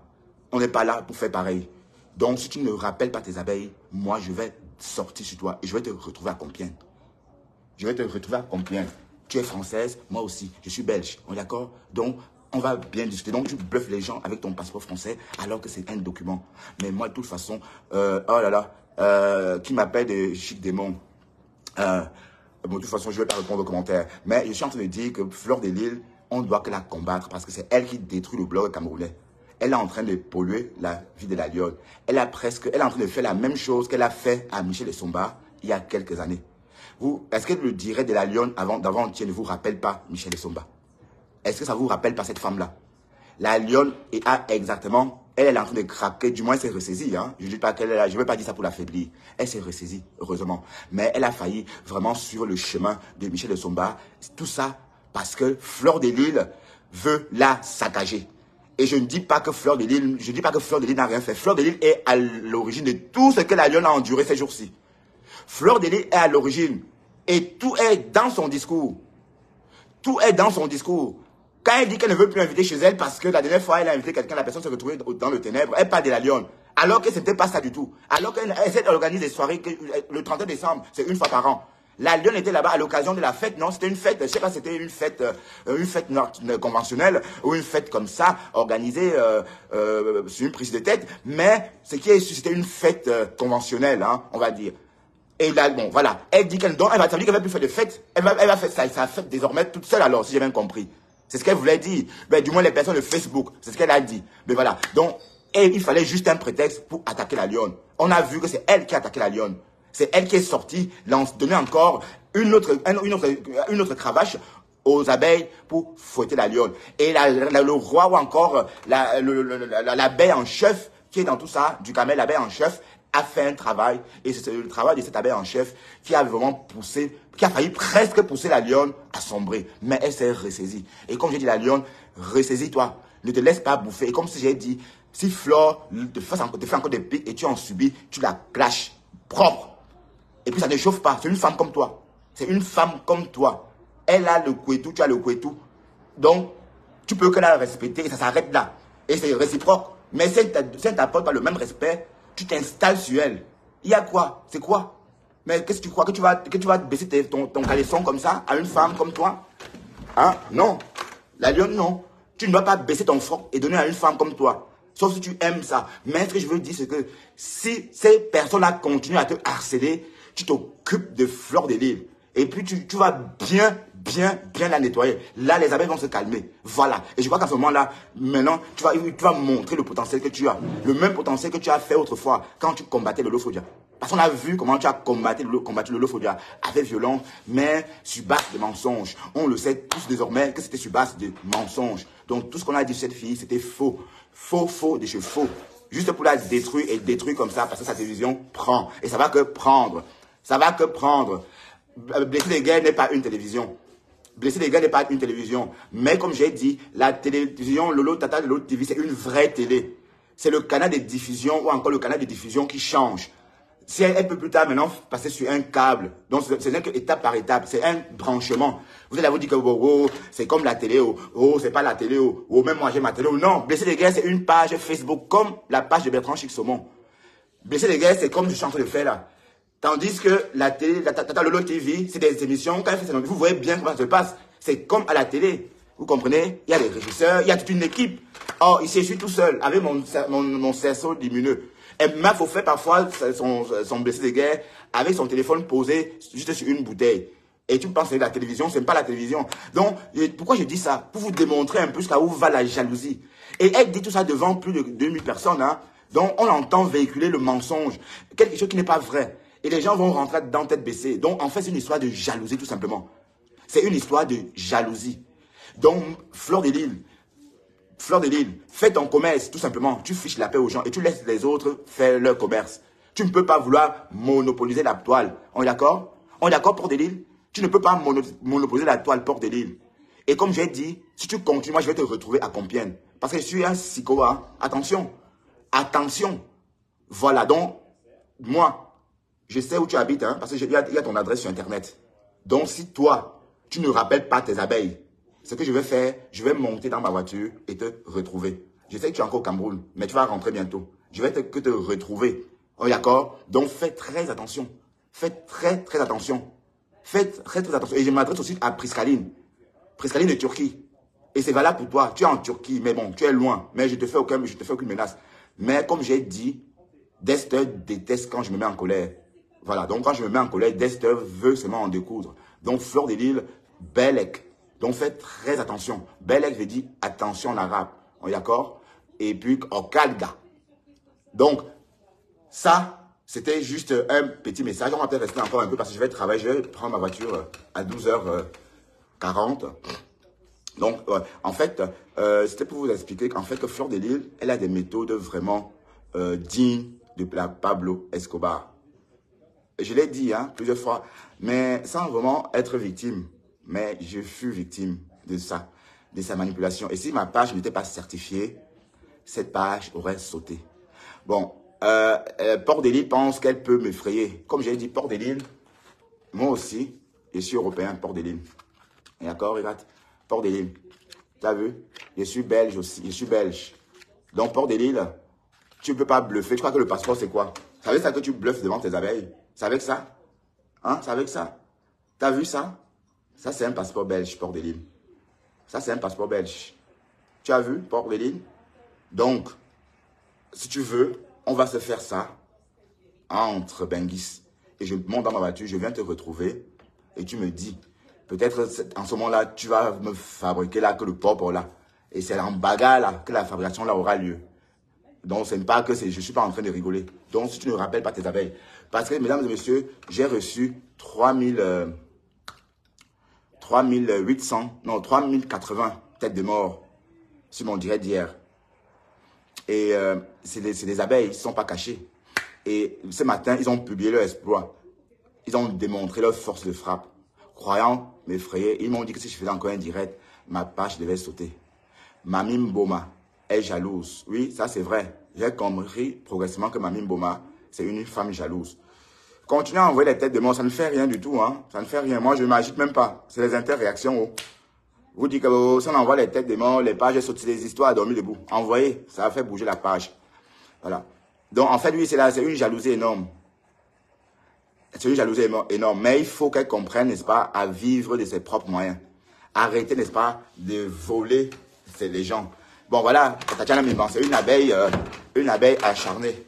on n'est pas là pour faire pareil. Donc si tu ne rappelles pas tes abeilles, moi je vais sortir sur toi et je vais te retrouver à Compiègne. Je vais te retrouver à Compiègne. Tu es française, moi aussi, je suis belge. On est d'accord? Donc, on va bien discuter. Donc, tu bluffes les gens avec ton passeport français alors que c'est un document. Mais moi, de toute façon, oh là là, qui m'appelle de Chic Démon. Bon, de toute façon, je ne vais pas répondre aux commentaires. Mais je suis en train de dire que Fleur de Lille, on doit que la combattre parce que c'est elle qui détruit le blog camerounais. Elle est en train de polluer la vie de la lionne. Elle est en train de faire la même chose qu'elle a fait à Michel Essomba il y a quelques années. Est-ce que le direct de la lionne d'avant-hier ne vous rappelle pas Michel Essomba? Est-ce que ça vous rappelle pas cette femme-là? La lionne a exactement, elle est en train de craquer, du moins elle s'est ressaisie. Hein? Je ne dis pas qu'elle est là, je ne veux pas dire ça pour l'affaiblir. Elle s'est ressaisie, heureusement. Mais elle a failli vraiment sur le chemin de Michel Essomba. Tout ça parce que Fleur de Lille veut la saccager. Et je ne dis pas que Fleur de Lille, n'a rien fait. Fleur de Lille est à l'origine de tout ce que la lionne a enduré ces jours-ci. Fleur de Lille est à l'origine. Et tout est dans son discours. Tout est dans son discours. Quand elle dit qu'elle ne veut plus inviter chez elle parce que la dernière fois, elle a invité quelqu'un, la personne se retrouvait dans le ténèbre, elle parle de la lionne. Alors que ce n'était pas ça du tout. Alors qu'elle essaie d'organiser des soirées, le 31 décembre, c'est une fois par an. La lionne était là-bas à l'occasion de la fête. Non, c'était une fête. Je ne sais pas si c'était une fête conventionnelle ou une fête comme ça, organisée sur une prise de tête. Mais c'était une fête conventionnelle, hein, on va dire. Et là, bon, voilà. Elle dit qu'elle va, ça veut dire qu'elle va plus faire de fête. Elle va faire sa fête désormais toute seule alors, si j'ai bien compris. C'est ce qu'elle voulait dire. Ben, du moins, les personnes de Facebook, c'est ce qu'elle a dit. Mais voilà. Donc, il fallait juste un prétexte pour attaquer la lionne. On a vu que c'est elle qui a attaqué la lionne. C'est elle qui est sortie, donner encore une autre cravache aux abeilles pour fouetter la lionne. Et le roi ou encore l'abeille en chef, qui est dans tout ça, du camel, l'abeille en chef, a fait un travail. Et c'est le travail de cette abeille en chef qui a vraiment poussé, qui a failli presque pousser la lionne à sombrer. Mais elle s'est ressaisie. Et comme j'ai dit, la lionne, ressaisis-toi. Ne te laisse pas bouffer. Et comme si j'ai dit, si Flore te fait encore des pics et tu en subis, tu la clashes propre. Et puis ça ne chauffe pas. C'est une femme comme toi. C'est une femme comme toi. Elle a le couetou, tu as le couetou. Donc, tu peux que la respecter et ça s'arrête là. Et c'est réciproque. Mais si elle ne t'apporte pas le même respect, tu t'installes sur elle. Il y a quoi? C'est quoi? Mais qu'est-ce que tu crois? Que tu vas baisser ton caleçon comme ça à une femme comme toi? Hein? Non. La lionne, non. Tu ne dois pas baisser ton froc et donner à une femme comme toi. Sauf si tu aimes ça. Mais ce que je veux dire, c'est que si ces personnes-là continuent à te harceler, tu t'occupes de Fleur de Lys. Et puis tu vas bien la nettoyer. Là, les abeilles vont se calmer. Voilà. Et je crois qu'à ce moment-là, maintenant, tu vas montrer le potentiel que tu as. Le même potentiel que tu as fait autrefois quand tu combattais le Loffodia. Parce qu'on a vu comment tu as combattu le Loffodia avec violence, mais sur base de mensonges. On le sait tous désormais que c'était sur base de mensonges. Donc tout ce qu'on a dit sur cette fille, c'était faux. Faux, des choses faux. Juste pour la détruire et détruire comme ça, parce que sa télévision prend. Et ça va que prendre. Ça va que prendre. Blessé des guerres n'est pas une télévision. Blessé des guerres n'est pas une télévision. Mais comme j'ai dit, la télévision Lolo Tata Lolo TV, c'est une vraie télé. C'est le canal de diffusion ou encore le canal de diffusion qui change. Si elle peut plus tard maintenant passer sur un câble. Donc ce n'est que étape par étape. C'est un branchement. Vous allez vous dire que c'est comme la télé. C'est pas la télé. Même moi j'ai ma télé. Non, Blessé des guerres, c'est une page Facebook comme la page de Bertrand Chic-Saumon. Blessé des guerres, c'est comme je suis en train de faire là. Tandis que la télé, la Tata Lolo TV, c'est des émissions. Quand elle fait ses vous voyez bien comment ça se passe. C'est comme à la télé. Vous comprenez? Il y a des régisseurs, il y a toute une équipe. Or, ici, je suis tout seul avec mon cerceau lumineux. Et m'a faut faire parfois son blessé de guerre avec son téléphone posé juste sur une bouteille. Et tu penses que la télévision, c'est pas la télévision. Donc, pourquoi je dis ça? Pour vous démontrer un peu jusqu'à où va la jalousie. Et elle dit tout ça devant plus de 2000 personnes. Hein. Donc, on entend véhiculer le mensonge. Quelque chose qui n'est pas vrai. Et les gens vont rentrer dedans tête baissée. Donc, en fait, c'est une histoire de jalousie, tout simplement. C'est une histoire de jalousie. Donc, Fleur de Lys, fais ton commerce, tout simplement. Tu fiches la paix aux gens et tu laisses les autres faire leur commerce. Tu ne peux pas vouloir monopoliser la toile. On est d'accord? On est d'accord, Port de Lys? Tu ne peux pas monopoliser la toile, Port de Lys. Et comme j'ai dit, si tu continues, moi, je vais te retrouver à Compiègne. Parce que je suis un psycho, hein. Attention. Attention. Voilà, donc, moi, je sais où tu habites, hein, parce qu'il y a ton adresse sur Internet. Donc, si toi, tu ne rappelles pas tes abeilles, ce que je vais faire, je vais monter dans ma voiture et te retrouver. Je sais que tu es encore au Cameroun, mais tu vas rentrer bientôt. Je vais te retrouver. Oh, d'accord? Donc, fais très attention. Fais très attention. Fais très attention. Et je m'adresse aussi à Priscaline. Priscaline de Turquie. Et c'est valable pour toi. Tu es en Turquie, mais bon, tu es loin. Mais je te fais aucune menace. Mais comme j'ai dit, Dexter déteste quand je me mets en colère. Voilà, donc quand je me mets en colère, Dexter veut seulement en découdre. Donc, Fleur de Lys, Belek. Donc, faites très attention. Belek veut dire attention en arabe. On est d'accord? Et puis, Okalga. Donc, ça, c'était juste un petit message. On va peut-être rester encore un peu parce que je vais travailler. Je vais prendre ma voiture à 12h40. Donc, en fait, c'était pour vous expliquer qu'en fait, que Fleur de Lys, elle a des méthodes vraiment dignes de la Pablo Escobar. Je l'ai dit hein, plusieurs fois, mais sans vraiment être victime. Mais je fus victime de ça, de sa manipulation. Et si ma page n'était pas certifiée, cette page aurait sauté. Bon, Port de Lys pense qu'elle peut m'effrayer. Comme j'ai dit, Port de Lys, moi aussi, je suis européen, Port de Lys. D'accord, regarde, Port de Lys. Tu as vu? Je suis belge aussi. Je suis belge. Donc, Port de Lille, tu ne peux pas bluffer. Tu crois que le passeport, c'est quoi? C'est avec ça que tu bluffes devant tes abeilles? C'est avec ça? Hein? C'est avec ça? Tu as vu ça? Ça, c'est un passeport belge, Port de Lille. Ça, c'est un passeport belge. Tu as vu, Port de Lille? Donc, si tu veux, on va se faire ça entre Benguis. Et je monte dans ma voiture, je viens te retrouver. Et tu me dis, peut-être en ce moment-là, tu vas me fabriquer là que le port là. Et c'est en bagarre là que la fabrication là aura lieu. Donc, ce n'est pas que je ne suis pas en train de rigoler. Donc, si tu ne rappelles pas tes abeilles. Parce que, mesdames et messieurs, j'ai reçu 3080 têtes de mort sur mon direct d'hier. Et c'est des abeilles, ils ne sont pas cachés. Et ce matin, ils ont publié leur exploit. Ils ont démontré leur force de frappe. Croyant m'effrayer, ils m'ont dit que si je faisais encore un direct, ma page devait sauter. Mamie Mboma est jalouse. Oui, ça c'est vrai. J'ai compris progressivement que Mamie Mboma, c'est une femme jalouse. Continuez à envoyer les têtes de mort, ça ne fait rien du tout. Hein. Ça ne fait rien. Moi, je ne m'agite même pas. C'est les interréactions. Oh. Vous dites que si on envoie les têtes de mort, les pages sautent, les histoires à dormir debout. Envoyez, ça va faire bouger la page. Voilà. Donc, en fait, lui, c'est une jalousie énorme. C'est une jalousie énorme. Mais il faut qu'elle comprenne, n'est-ce pas, à vivre de ses propres moyens. Arrêtez, n'est-ce pas, de voler les gens. Bon, voilà, Tatiana Mimban, c'est une abeille acharnée.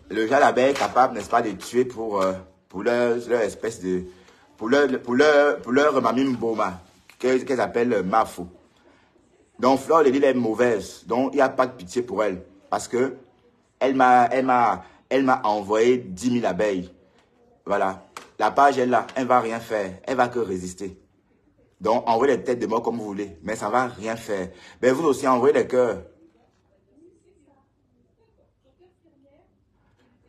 Le genre d'abeille capable, n'est-ce pas, de tuer pour leur espèce de... Pour leur mamie Mboma, qu'elles appellent Mafo. Donc, Flore de Lille est mauvaise. Donc, il n'y a pas de pitié pour elle. Parce que elle m'a envoyé 10 000 abeilles. Voilà. La page est là. Elle ne va rien faire. Elle va que résister. Donc, envoyez les têtes de mort comme vous voulez. Mais ça ne va rien faire. Mais vous aussi, envoyez les cœurs.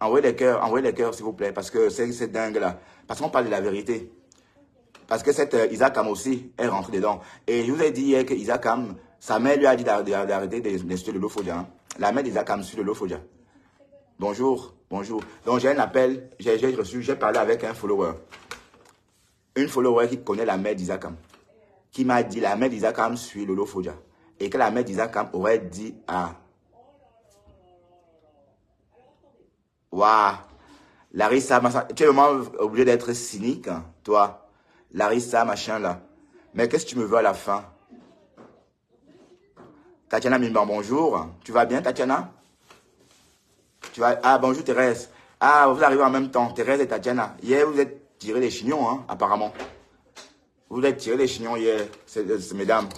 Envoyez les cœurs, s'il vous plaît. Parce que c'est dingue là. Parce qu'on parle de la vérité. Parce que cette Isakam aussi est rentrée dedans. Et je vous ai dit hier que Isakam, sa mère lui a dit d'arrêter d'insulter le Lofodia. Hein. La mère d'Isakam suit le Lofodia. Bonjour, bonjour. Donc j'ai un appel, j'ai parlé avec un follower. Une follower qui connaît la mère d'Isakam. Qui m'a dit la mère d'Isakam suit le Lofodia. Et que la mère d'Isakam aurait dit à... Waouh, Larissa, tu es vraiment obligé d'être cynique, hein, toi. Larissa, machin là. Mais qu'est-ce que tu me veux à la fin? Tatiana Mimban, bonjour. Tu vas bien, Tatiana? Ah, bonjour Thérèse. Ah, vous arrivez en même temps, Thérèse et Tatiana. Hier, vous êtes tiré les chignons, hein, apparemment. Vous êtes tiré les chignons hier, mesdames.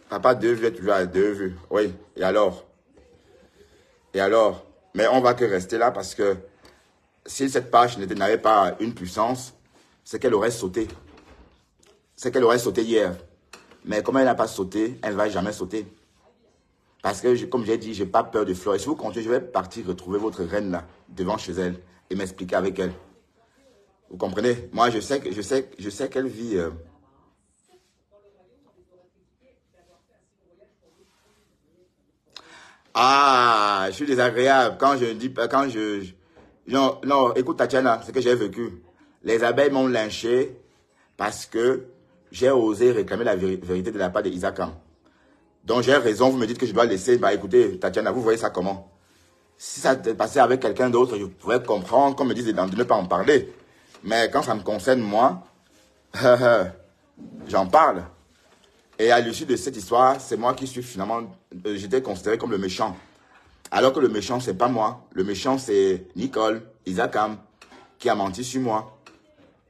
Papa, 2 vues, toujours à 2 vues. Oui, et alors? Et alors? Mais on va que rester là parce que si cette page n'avait pas une puissance, c'est qu'elle aurait sauté. C'est qu'elle aurait sauté hier. Mais comme elle n'a pas sauté, elle ne va jamais sauter. Parce que, comme j'ai dit, je n'ai pas peur de Flore. Et si vous comptez, je vais partir retrouver votre reine là, devant chez elle, et m'expliquer avec elle. Vous comprenez? Moi, je sais qu'elle vit... Ah, je suis désagréable. Non, écoute Tatiana, ce que j'ai vécu. Les abeilles m'ont lynché parce que j'ai osé réclamer la vérité de la part de Isakam. Donc j'ai raison, vous me dites que je dois laisser. Bah écoutez, Tatiana, vous voyez ça comment? Si ça passait avec quelqu'un d'autre, je pourrais comprendre, comme me disent de ne pas en parler. Mais quand ça me concerne moi, j'en parle. Et à l'issue de cette histoire, c'est moi qui suis finalement, j'étais considéré comme le méchant. Alors que le méchant, c'est pas moi. Le méchant, c'est Nicole, Isakam, qui a menti sur moi.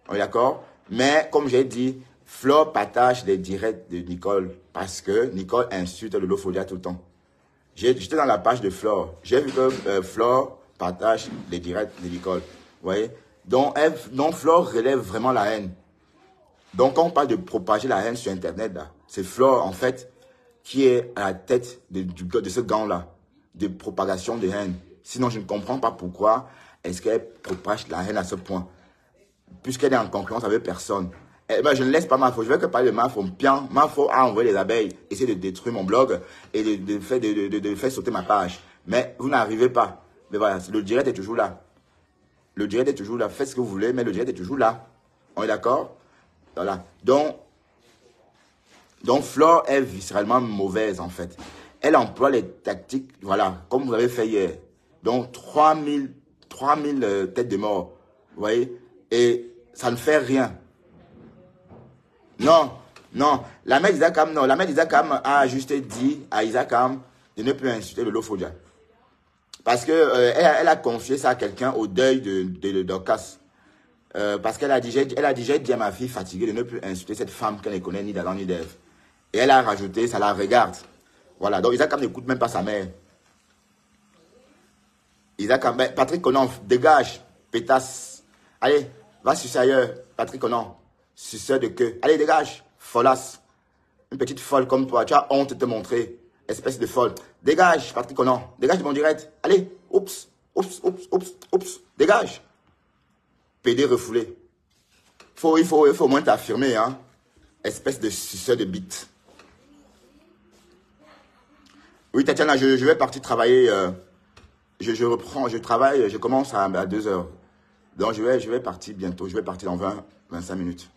On est d'accord? Mais comme j'ai dit, Flore partage les directs de Nicole parce que Nicole insulte le Lofodia tout le temps. J'étais dans la page de Flore. J'ai vu que Flore partage les directs de Nicole. Vous voyez? Donc Flore relève vraiment la haine. Donc quand on parle de propager la haine sur Internet, c'est Flore en fait qui est à la tête de ce gang-là, de propagation de haine. Sinon, je ne comprends pas pourquoi est-ce qu'elle propage la haine à ce point. Puisqu'elle est en concurrence avec personne. Eh ben, je ne laisse pas Mafo. Je vais que parler de Mafo. Mafo a envoyé les abeilles, essayer de détruire mon blog et de faire sauter ma page. Mais vous n'arrivez pas. Mais voilà, le direct est toujours là. Le direct est toujours là. Faites ce que vous voulez, mais le direct est toujours là. On est d'accord? Voilà. Donc, Donc, Flore est viscéralement mauvaise, en fait. Elle emploie les tactiques, voilà, comme vous avez fait hier. Donc, 3000 têtes de mort. Vous voyez? Et ça ne fait rien. Non, non. La mère d'Isakam, non. La mère d'Isakam a juste dit à Isakam de ne plus insulter le Lofodia. Parce que elle a confié ça à quelqu'un au deuil de Dorcas. Parce qu'elle a dit, j'ai dit à ma fille fatiguée de ne plus insulter cette femme qu'elle ne connaît ni d'Adam ni d'Ève. Et elle a rajouté, ça la regarde. Voilà, donc Isakam n'écoute même pas sa mère. Isakam, ben, Patrick Conan, dégage, pétasse. Allez, va sucer ailleurs, Patrick Conan. Suceur de queue. Allez, dégage, folasse. Une petite folle comme toi, tu as honte de te montrer. Espèce de folle. Dégage, Patrick Conan. Dégage de mon direct. Allez, oups, oups, oups, oups, oups. Dégage. PD refoulé. Il faut au moins t'affirmer, hein. Espèce de suceur de bite. Oui, Tatiana, je vais partir travailler. Je reprends, je travaille, je commence à 2 heures. Donc, je vais partir bientôt. Je vais partir dans 25 minutes.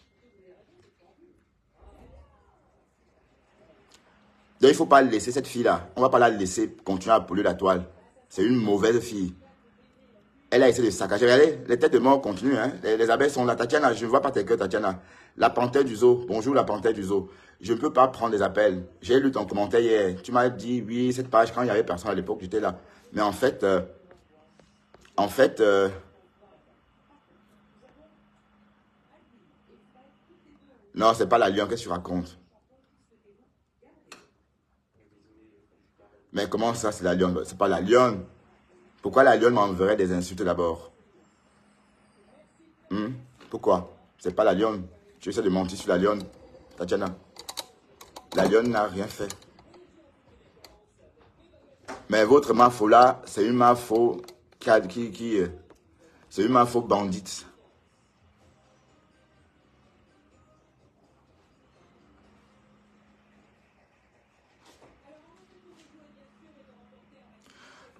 Donc, il ne faut pas laisser cette fille-là. On ne va pas la laisser continuer à polluer la toile. C'est une mauvaise fille. Elle a essayé de saccager. Regardez, les têtes de mort continuent. Hein. Les abeilles sont là. Tatiana, je ne vois pas tes cœurs, Tatiana. La panthère du zoo. Bonjour, la panthère du zoo. Je ne peux pas prendre des appels. J'ai lu ton commentaire hier. Tu m'as dit, oui, cette page, quand il n'y avait personne à l'époque, j'étais là. Mais en fait, non, c'est pas la lionne. Qu'est-ce que tu racontes? Mais comment ça, c'est la lionne? C'est pas la lionne. Pourquoi la lionne m'enverrait des insultes d'abord? Pourquoi? C'est pas la lionne. Tu essaies de mentir sur la lionne, Tatiana. La lionne n'a rien fait. Mais votre mafo là, c'est une mafo c'est une mafo bandite.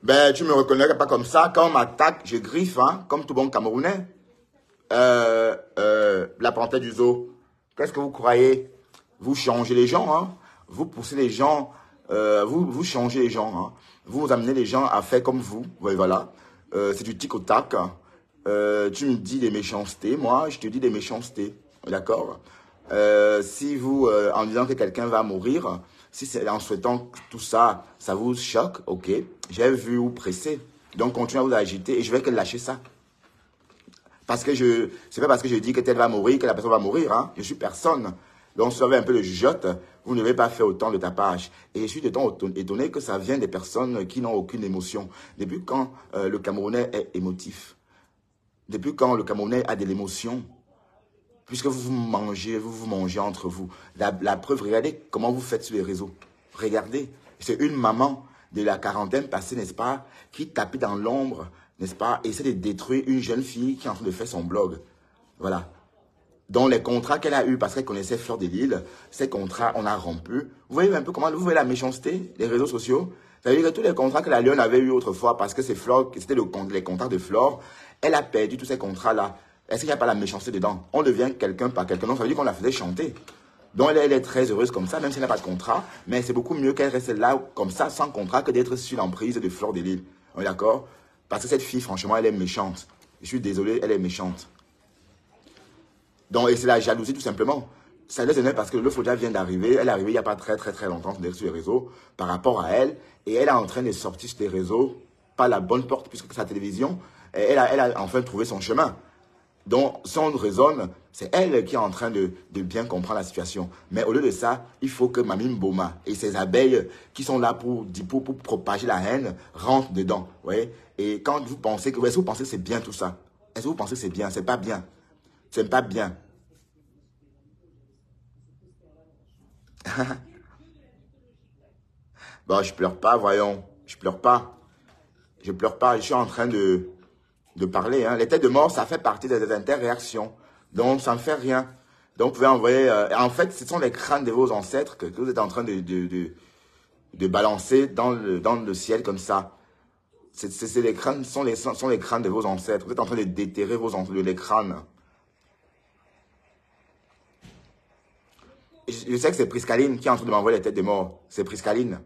Ben, tu me reconnais pas comme ça. Quand on m'attaque, je griffe, hein, comme tout bon Camerounais. La panthère du zoo. Qu'est-ce que vous croyez? Vous changez les gens, hein. Vous poussez les gens, vous changez les gens, hein. Vous amenez les gens à faire comme vous. Ouais, voilà. C'est du tic au tac. Tu me dis des méchancetés, moi, je te dis des méchancetés. D'accord? Si vous, en disant que quelqu'un va mourir, si c'est en souhaitant tout ça, ça vous choque, ok. J'ai vu vous presser. Donc, continuez à vous agiter et je vais que lâcher ça. Parce que c'est pas parce que je dis que telle va mourir que la personne va mourir, hein. Je suis personne. Donc, si vous avez un peu de jugeote, vous ne devez pas faire autant de tapage. Et je suis étonné que ça vienne des personnes qui n'ont aucune émotion. Depuis quand le Camerounais est émotif? Depuis quand le Camerounais a de l'émotion? Puisque vous vous mangez entre vous. La preuve, regardez comment vous faites sur les réseaux. Regardez, c'est une maman de la quarantaine passée, n'est-ce pas, qui tapit dans l'ombre, n'est-ce pas, et essaie de détruire une jeune fille qui est en train de faire son blog. Voilà. Donc les contrats qu'elle a eus, parce qu'elle connaissait Fleur de Lille, ces contrats, on a rompu. Vous voyez un peu comment, vous voyez la méchanceté des réseaux sociaux? Ça veut dire que tous les contrats que la Lionne avait eus autrefois, parce que c'est Fleur, c'était les contrats de Flore, elle a perdu tous ces contrats-là. Est-ce qu'il n'y a pas la méchanceté dedans? On devient quelqu'un par quelqu'un, donc ça veut dire qu'on la faisait chanter. Donc elle est très heureuse comme ça, même si elle n'a pas de contrat, mais c'est beaucoup mieux qu'elle reste là comme ça, sans contrat, que d'être sur l'emprise de Fleur de Lille. On est d'accord? Parce que cette fille, franchement, elle est méchante. Je suis désolé, elle est méchante. Donc, et c'est la jalousie tout simplement. Ça les énerve parce que le Fodia vient d'arriver. Elle est arrivée il n'y a pas très longtemps sur les réseaux par rapport à elle. Et elle est en train de sortir sur les réseaux par la bonne porte puisque c'est sa télévision. Et elle a enfin trouvé son chemin. Donc, si on raisonne, c'est elle qui est en train de bien comprendre la situation. Mais au lieu de ça, il faut que Mamie Mboma et ses abeilles qui sont là pour propager la haine rentrent dedans. Ouais. Et quand vous pensez que, est-ce que vous pensez que c'est bien tout ça? Est-ce que vous pensez que c'est bien? C'est pas bien. C'est pas bien. Bon, je pleure pas, voyons. Je pleure pas. Je pleure pas. Je suis en train de parler. Hein. Les têtes de mort, ça fait partie des interréactions. Donc, ça ne fait rien. Donc, vous pouvez envoyer... en fait, ce sont les crânes de vos ancêtres que vous êtes en train de balancer dans le ciel comme ça. Les crânes, sont les crânes de vos ancêtres. Vous êtes en train de déterrer les crânes. Je sais que c'est Priscaline qui est en train de m'envoyer les têtes de mort. C'est Priscaline.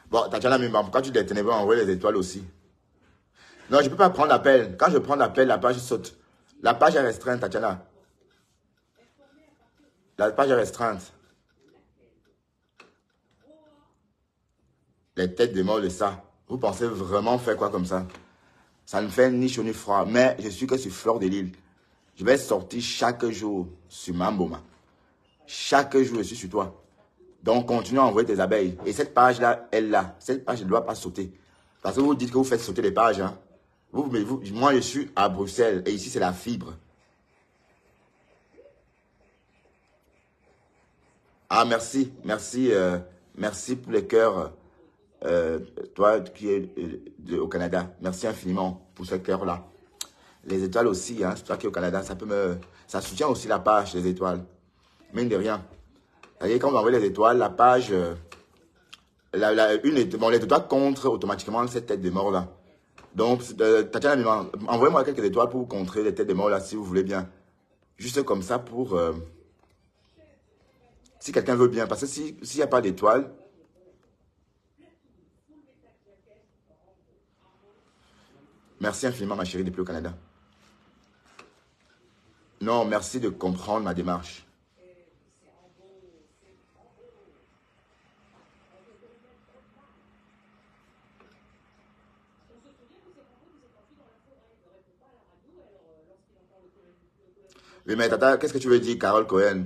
Bon, Tatiana, mais pourquoi tu détenais pas envoyer les étoiles aussi? Non, je ne peux pas prendre l'appel. Quand je prends l'appel, la page saute. La page est restreinte, Tatiana. La page est restreinte. Les têtes de mort de ça. Vous pensez vraiment faire quoi comme ça? Ça ne fait ni chaud ni froid. Mais je suis que sur Fleur de Lille. Je vais sortir chaque jour sur Mamboma. Chaque jour, je suis sur toi. Donc, continue à envoyer tes abeilles. Et cette page-là, elle là. Cette page ne doit pas sauter. Parce que vous dites que vous faites sauter les pages. Hein. Moi, je suis à Bruxelles. Et ici, c'est la fibre. Ah, merci. Merci. Merci pour les cœurs. Toi qui es au Canada. Merci infiniment pour ce cœur-là. Les étoiles aussi. Hein, toi qui es au Canada, ça soutient aussi la page, les étoiles. Mine de rien. C'est-à-dire, quand on envoie les étoiles, la page, les étoiles contre automatiquement cette tête de mort là. Donc, Tatiana, envoyez-moi quelques étoiles pour contrer les têtes de mort là, si vous voulez bien. Juste comme ça pour... si quelqu'un veut bien. Parce que s'il n'y a pas d'étoiles... Merci infiniment, ma chérie, depuis au Canada. Non, merci de comprendre ma démarche. Oui, mais Tata, qu'est-ce que tu veux dire, Carole Cohen?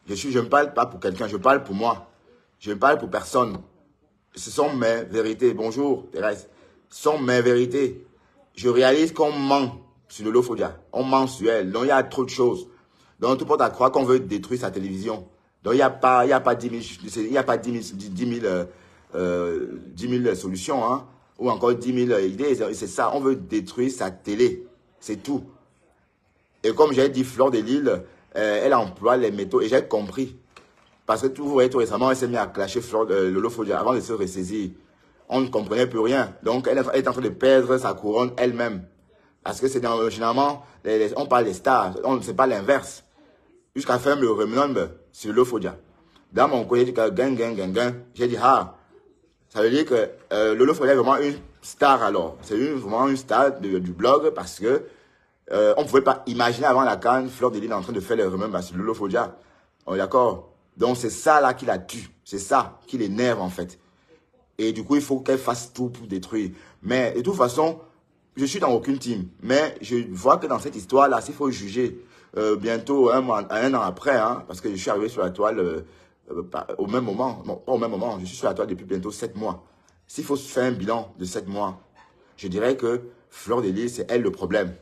Je ne parle pas pour quelqu'un, je parle pour moi. Je ne parle pour personne. Ce sont mes vérités. Bonjour, Thérèse. Ce sont mes vérités. Je réalise qu'on ment sur le Lolofodia. On ment sur elle. Donc, il y a trop de choses. Donc, tout porte à croire qu'on veut détruire sa télévision. Donc, il n'y a pas 10 000, il y a pas 10 000 solutions, hein, ou encore 10 000 idées. C'est ça, on veut détruire sa télé. C'est tout. Et comme j'ai dit, Fleur de Lille, elle emploie les métaux. Et j'ai compris. Parce que vous voyez, tout récemment, elle s'est mise à clasher Lolofodia avant de se ressaisir. On ne comprenait plus rien. Donc, elle est en train de perdre sa couronne elle-même. Parce que c'est généralement, on parle des stars. On ne sait pas l'inverse. Jusqu'à faire le remember sur Lolofodia. Dans mon courrier, j'ai dit, ah, ça veut dire que Lolofodia est vraiment une star alors. C'est vraiment une star du blog parce que on ne pouvait pas imaginer avant la canne Fleur de Lille en train de faire le remember sur Lolofodia. On est d'accord? Donc, c'est ça là qui la tue. C'est ça qui l'énerve en fait. Et du coup, il faut qu'elle fasse tout pour détruire. Mais de toute façon, je suis dans aucune team. Mais je vois que dans cette histoire-là, s'il faut juger bientôt, un an après, hein, parce que je suis arrivé sur la toile au même moment. Non, pas au même moment. Je suis sur la toile depuis bientôt 7 mois. S'il faut faire un bilan de 7 mois, je dirais que Fleur de Lille, c'est elle le problème.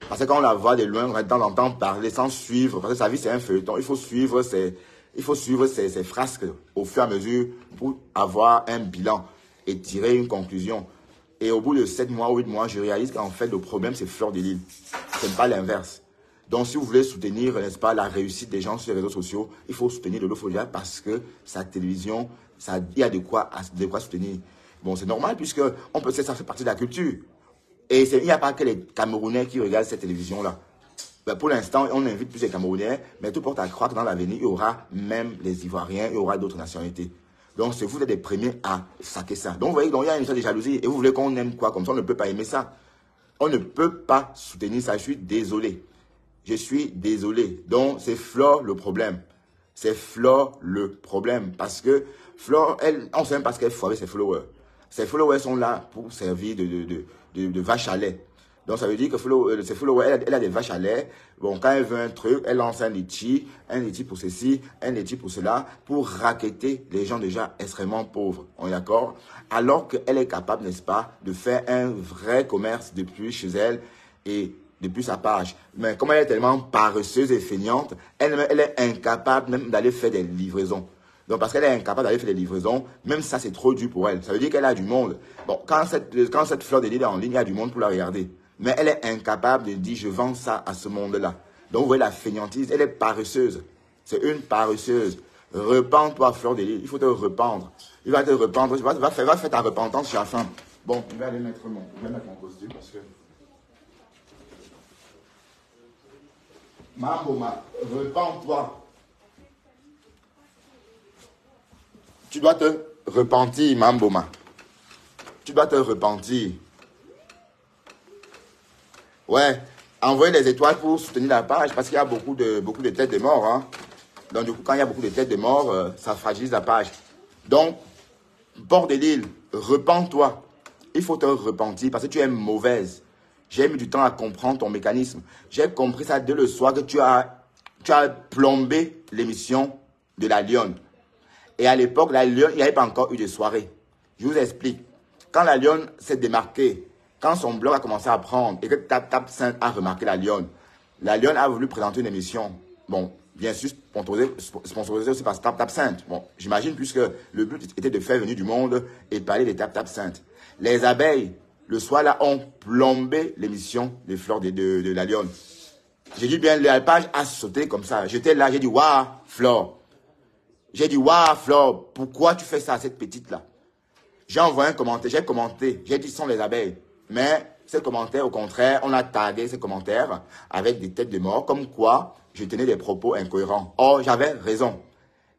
Parce que quand on la voit de loin, on l'entend parler sans suivre, parce que sa vie c'est un feuilleton, il faut suivre ses frasques au fur et à mesure pour avoir un bilan et tirer une conclusion. Et au bout de 7 mois ou 8 mois, je réalise qu'en fait le problème c'est Fleur de Lille. Ce n'est pas l'inverse. Donc si vous voulez soutenir, n'est-ce pas, la réussite des gens sur les réseaux sociaux, il faut soutenir Lolofodia parce que sa télévision, il y a de quoi soutenir. Bon, c'est normal puisque ça fait partie de la culture. Et il n'y a pas que les Camerounais qui regardent cette télévision-là. Ben pour l'instant, on invite plus les Camerounais, mais tout porte à croire que dans l'avenir, il y aura même les Ivoiriens, il y aura d'autres nationalités. Donc, c'est vous êtes les premiers à saquer ça. Donc, vous voyez, il y a une histoire de jalousie. Et vous voulez qu'on aime quoi? Comme ça, on ne peut pas aimer ça. On ne peut pas soutenir ça. Je suis désolé. Je suis désolé. Donc, c'est Flore le problème. C'est Flore le problème. Parce que Flore, on ne sait même pas ce qu'elle fait avec ses followers. Ses followers sont là pour servir de vache à lait. Donc, ça veut dire que ses followers, elle a des vaches à lait. Bon, quand elle veut un truc, elle lance un litchi pour ceci, un litchi pour cela, pour racketter les gens déjà extrêmement pauvres. On est d'accord? Alors qu'elle est capable, n'est-ce pas, de faire un vrai commerce depuis chez elle et depuis sa page. Mais comme elle est tellement paresseuse et feignante, elle est incapable même d'aller faire des livraisons. Donc, parce qu'elle est incapable d'aller faire des livraisons, même ça, c'est trop dur pour elle. Ça veut dire qu'elle a du monde. Bon, quand cette Fleur de Lille est en ligne, il y a du monde pour la regarder. Mais elle est incapable de dire, je vends ça à ce monde-là. Donc, vous voyez la feignantise, elle est paresseuse. C'est une paresseuse. Repends-toi, fleur de lys. Il faut te rependre. Il va te rependre. Va faire ta repentance sur la fin. Bon, je vais aller mettre mon costume parce que... Mamboma, repends-toi. Tu dois te repentir, Mamboma. Tu dois te repentir. Ouais, envoyez les étoiles pour soutenir la page parce qu'il y a beaucoup de têtes de mort. Hein. Donc, du coup, quand il y a beaucoup de têtes de mort, ça fragilise la page. Donc, bord de l'île, repens-toi. Il faut te repentir parce que tu es mauvaise. J'ai mis du temps à comprendre ton mécanisme. J'ai compris ça dès le soir que tu as plombé l'émission de la Lionne. Et à l'époque, la Lionne, il n'y avait pas encore eu de soirée. Je vous explique. Quand la Lionne s'est démarquée, quand son blog a commencé à prendre et que Tap Sainte a remarqué la Lionne a voulu présenter une émission. Bon, bien sûr, sponsorisée aussi par Tap Sainte. Bon, j'imagine puisque le but était de faire venir du monde et parler des Tap Sainte. Les abeilles, le soir là, ont plombé l'émission des fleurs de la Lionne. J'ai dit bien, la page a sauté comme ça. J'étais là, j'ai dit, waouh, Flore. J'ai dit, waouh, Flore, pourquoi tu fais ça à cette petite-là? J'ai envoyé un commentaire, j'ai commenté, j'ai dit, ce sont les abeilles. Mais ces commentaires, au contraire, on a tagué ces commentaires avec des têtes de mort, comme quoi je tenais des propos incohérents. Or, j'avais raison.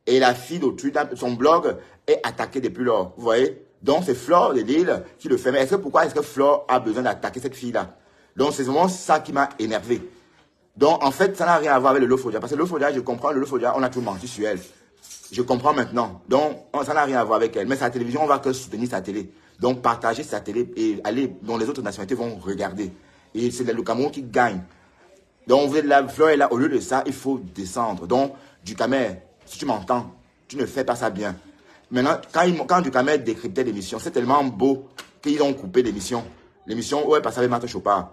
Et la fille d'autrui, son blog est attaqué depuis lors. Vous voyez? Donc, c'est Flore de Lille qui le fait. Mais pourquoi est-ce que Flore a besoin d'attaquer cette fille-là? Donc, c'est vraiment ça qui m'a énervé. Donc, en fait, ça n'a rien à voir avec le Lofodja. Parce que le Lofodja, je comprends, le Lofodja, on a tout menti sur elle. Je comprends maintenant. Donc, ça n'a rien à voir avec elle. Mais sa télévision, on va que soutenir sa télé. Donc, partagez sa télé et allez, dont les autres nationalités vont regarder. Et c'est le Cameroun qui gagne. Donc, vous êtes là, Flore est là. Au lieu de ça, il faut descendre. Donc, Ducamer, si tu m'entends, tu ne fais pas ça bien. Maintenant, quand Ducamer décryptait l'émission, c'est tellement beau qu'ils ont coupé l'émission. L'émission où elle passait avec Marthe Chopard.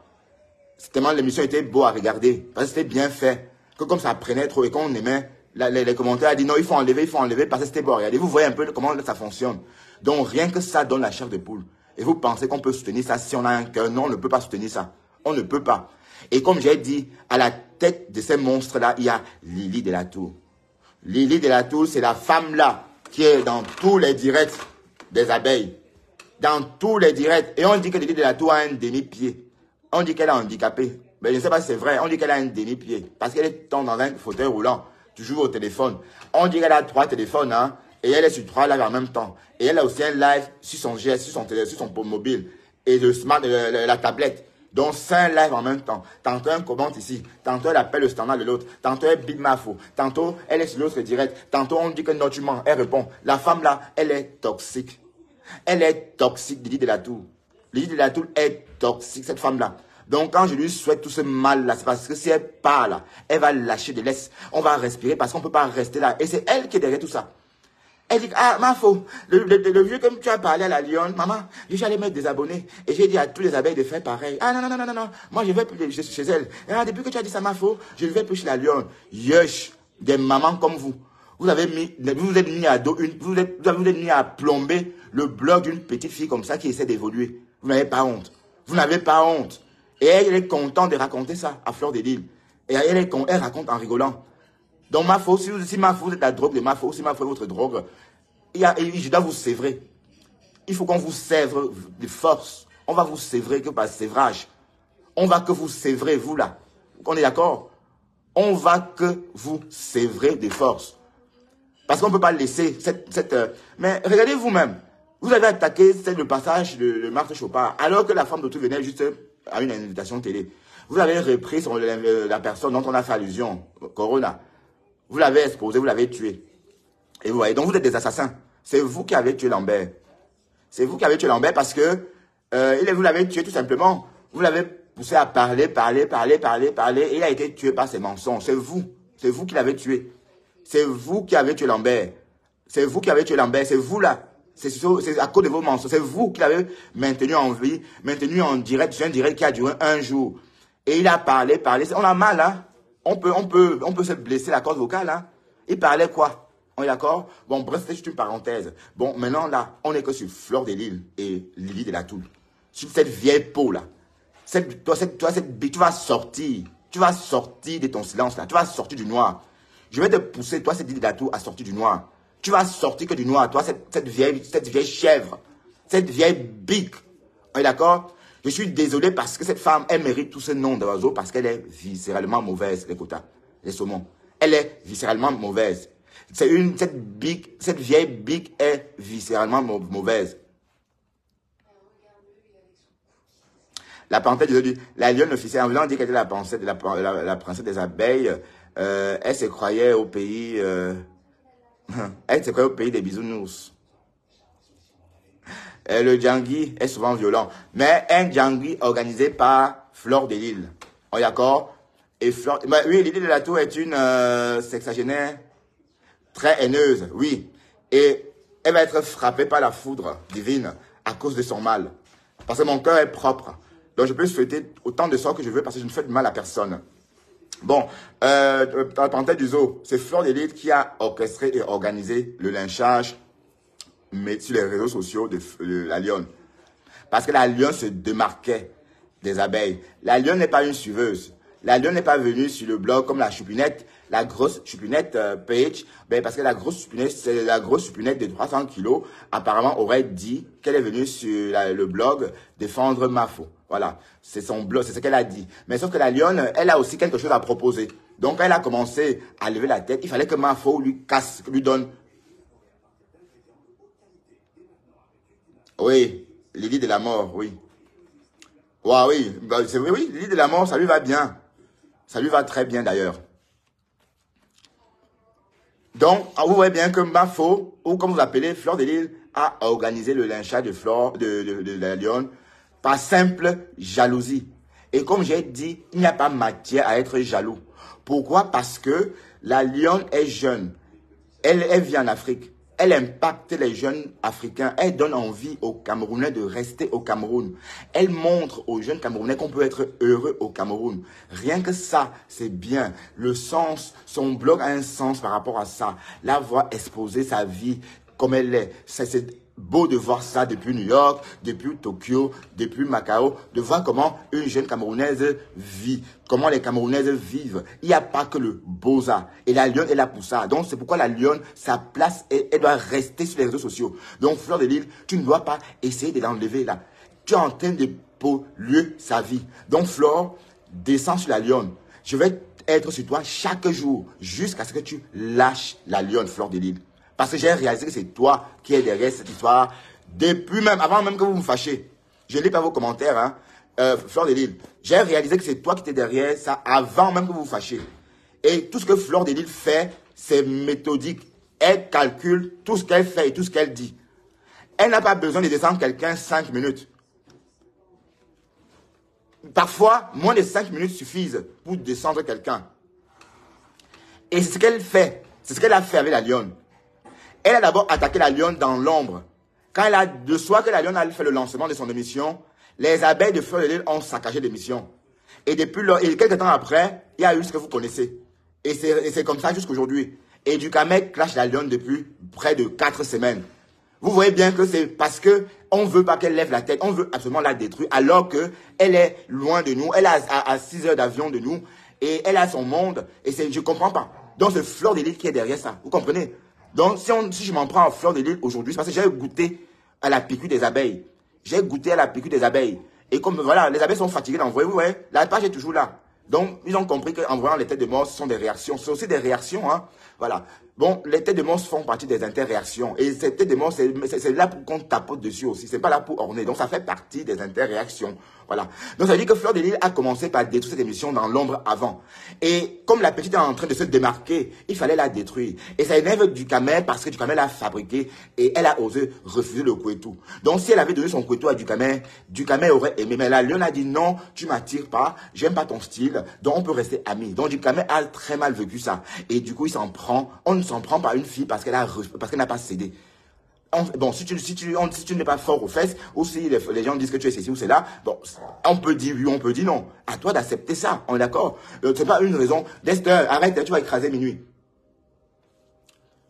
Tellement l'émission était beau à regarder. Parce que c'était bien fait. Que comme ça prenait trop et qu'on aimait, les commentaires a dit non, il faut enlever parce que c'était beau. Regardez, vous voyez un peu comment ça fonctionne. Donc rien que ça donne la chair de poule. Et vous pensez qu'on peut soutenir ça si on a un cœur? Non, on ne peut pas soutenir ça. On ne peut pas. Et comme j'ai dit, à la tête de ces monstres-là, il y a Lily de la Tour. Lily de la Tour, c'est la femme-là qui est dans tous les directs des abeilles. Dans tous les directs. Et on dit que Lily de la Tour a un demi-pied. On dit qu'elle est handicapée. Mais je ne sais pas si c'est vrai. On dit qu'elle a un demi-pied. Parce qu'elle est dans un fauteuil roulant. Toujours au téléphone. On dit qu'elle a 3 téléphones. Hein, et elle est sur 3 lives en même temps. Et elle a aussi un live sur son GS, sur son mobile. Et le smart, la tablette. Donc 5 lives en même temps. Tantôt elle commente ici. Tantôt elle appelle le standard de l'autre. Tantôt elle bide ma faux. Tantôt elle est sur l'autre direct. Tantôt on dit que non tu mens. Elle répond. La femme là, elle est toxique. Elle est toxique, Lily de la Tour. Lily de la Tour est toxique, cette femme-là. Donc, quand je lui souhaite tout ce mal-là, c'est parce que si elle part là, elle va lâcher de l'est. On va respirer parce qu'on ne peut pas rester là. Et c'est elle qui est derrière tout ça. Elle dit, ah, ma faux, le vieux comme tu as parlé à la Lionne, maman, je suis allé mettre des abonnés. Et j'ai dit à tous les abeilles de faire pareil. Ah, non, moi je vais plus chez elle. Ah, depuis que tu as dit ça, ma faux, je ne vais plus chez la Lionne. Yush, des mamans comme vous. Vous êtes mis à dos vous êtes mis à plomber le blog d'une petite fille comme ça qui essaie d'évoluer. Vous n'avez pas honte. Vous n'avez pas honte. Et elle est contente de raconter ça à Fleur de Lille. Et elle raconte en rigolant. Donc ma faux, si ma faux, vous êtes la drogue de ma faux, si ma faux est votre drogue, je dois vous sévrer. Il faut qu'on vous sèvre de force. On va vous sévrer que par sévrage. On va que vous sévrer, vous là. On est d'accord? On va que vous sévrer de force. Parce qu'on ne peut pas laisser mais regardez vous-même. Vous avez attaqué le passage de Marthe Chopard, alors que la femme d'autrui venait juste à une invitation télé. Vous avez repris la personne dont on a fait allusion, Corona. Vous l'avez exposé, vous l'avez tué. Et vous voyez, donc vous êtes des assassins. C'est vous qui avez tué Lambert. C'est vous qui avez tué Lambert parce que vous l'avez tué tout simplement. Vous l'avez poussé à parler, et il a été tué par ses mensonges. C'est vous qui l'avez tué. C'est vous qui avez tué Lambert. C'est vous qui avez tué Lambert. C'est vous là. C'est à cause de vos mensonges. C'est vous qui l'avez maintenu en vie, maintenu en direct, sur un direct qui a duré 1 jour. Et il a parlé. On a mal, hein. On peut se blesser la corde vocale, hein. Il parlait quoi? On est d'accord? Bon, bref, c'est juste une parenthèse. Bon, maintenant, là, on est que sur Fleur de Lille et Lily de la Tour. Sur cette vieille peau, là. Tu vas sortir. Tu vas sortir de ton silence, là. Tu vas sortir du noir. Je vais te pousser, toi, cette Lily de la Tour, à sortir du noir. Tu vas sortir que du noir, toi, cette vieille chèvre, cette vieille bique. On est d'accord? Je suis désolé parce que cette femme, elle mérite tous ces noms d'oiseaux parce qu'elle est viscéralement mauvaise, les quotas, les saumons. Elle est viscéralement mauvaise. Cette vieille bique est viscéralement mauvaise. La parenthèse de la lionne officielle, en voulant dire qu'elle était la princesse, la princesse des abeilles, elle se croyait au pays, elle se croyait au pays des bisounours. Le Djangui est souvent violent, mais un Djangui organisé par Fleur de Lille. On est d'accord? Et oui, Lily de la Tour est une sexagénaire très haineuse, oui. Et elle va être frappée par la foudre divine à cause de son mal. Parce que mon cœur est propre. Donc je peux souhaiter autant de sorts que je veux parce que je ne fais de mal à personne. Bon, dans la parenthèse du zoo, c'est Fleur de Lille qui a orchestré et organisé le lynchage mais sur les réseaux sociaux de la lionne. Parce que la lionne se démarquait des abeilles. La lionne n'est pas une suiveuse. La lionne n'est pas venue sur le blog comme la choupinette, la grosse choupinette page, parce que la grosse choupinette de 300 kilos, apparemment aurait dit qu'elle est venue sur le blog défendre Mafo. Voilà, c'est son blog, c'est ce qu'elle a dit. Mais sauf que la lionne, elle a aussi quelque chose à proposer. Donc elle a commencé à lever la tête. Il fallait que Mafo lui donne. Oui, Lily de la mort, oui. Ouais, oui, oui, Lily de la mort, ça lui va bien. Ça lui va très bien d'ailleurs. Donc, vous voyez bien que Mafo, ou comme vous appelez Fleur de Lille, a organisé le lynchage de la lionne par simple jalousie. Et comme j'ai dit, il n'y a pas matière à être jaloux. Pourquoi? Parce que la lionne est jeune. Elle vit en Afrique. Elle impacte les jeunes Africains. Elle donne envie aux Camerounais de rester au Cameroun. Elle montre aux jeunes Camerounais qu'on peut être heureux au Cameroun. Rien que ça, c'est bien. Le sens, son blog a un sens par rapport à ça. La voir exposer sa vie comme elle est. C'est beau de voir ça depuis New York, depuis Tokyo, depuis Macao, de voir comment une jeune Camerounaise vit, comment les Camerounaises vivent. Il n'y a pas que le beaux-arts. Et la lionne est là pour ça. Donc, c'est pourquoi la lionne, sa place, elle doit rester sur les réseaux sociaux. Donc, Fleur de Lille, tu ne dois pas essayer de l'enlever là. Tu es en train de polluer sa vie. Donc, Fleur, descends sur la lionne. Je vais être sur toi chaque jour jusqu'à ce que tu lâches la lionne, Fleur de Lille. Parce que j'ai réalisé que c'est toi qui es derrière cette histoire. Depuis même, avant même que vous vous fâchiez. Je ne lis pas vos commentaires, hein. Fleur de Lille. J'ai réalisé que c'est toi qui étais derrière ça avant même que vous vous fâchiez. Et tout ce que Fleur de Lille fait, c'est méthodique. Elle calcule tout ce qu'elle fait et tout ce qu'elle dit. Elle n'a pas besoin de descendre quelqu'un 5 minutes. Parfois, moins de 5 minutes suffisent pour descendre quelqu'un. Et c'est ce qu'elle fait. C'est ce qu'elle a fait avec la lionne. Elle a d'abord attaqué la lionne dans l'ombre. Quand elle a, le soir que la lionne a fait le lancement de son émission, les abeilles de Fleur de Lille ont saccagé l'émission. Et depuis et quelques temps après, il y a eu ce que vous connaissez. Et c'est comme ça jusqu'aujourd'hui. Et Ducamel clash la lionne depuis près de 4 semaines. Vous voyez bien que c'est parce que on veut pas qu'elle lève la tête, on veut absolument la détruire, alors que elle est loin de nous, elle est à 6 heures d'avion de nous, et elle a son monde, et je comprends pas. Donc c'est Fleur de Lille qui est derrière ça, vous comprenez? Donc, si je m'en prends à Fleur de Lille aujourd'hui, c'est parce que j'ai goûté à la piqûre des abeilles. J'ai goûté à la piqûre des abeilles. Et comme, voilà, les abeilles sont fatiguées d'envoyer, vous voyez, la page est toujours là. Donc, ils ont compris qu'en voyant les têtes de mort, ce sont des réactions. C'est aussi des réactions, hein. Voilà. Bon, les têtes de mort font partie des interréactions. Et ces têtes de mort, c'est là pour qu'on tapote dessus aussi. C'est pas là pour orner. Donc, ça fait partie des interréactions. Voilà. Donc, ça veut dire que Fleur de Lille a commencé par détruire cette émission dans l'ombre avant. Et comme la petite est en train de se démarquer, il fallait la détruire. Et ça énerve Ducamel parce que Ducamel a fabriqué et elle a osé refuser le couetou. Donc, si elle avait donné son couetou à Ducamel, Ducamel aurait aimé. Mais la lionne a dit non, tu m'attires pas, j'aime pas ton style, donc on peut rester amis. Donc, Ducamel a très mal vécu ça. Et du coup, il s'en prend. On ne s'en prend pas une fille parce qu'elle n'a pas cédé. Bon, si tu n'es pas fort aux fesses, ou si les gens disent que tu es ceci ou cela, bon, on peut dire oui, on peut dire non. À toi d'accepter ça, on est d'accord. C'est pas une raison. Dexter, arrête, tu vas écraser minuit.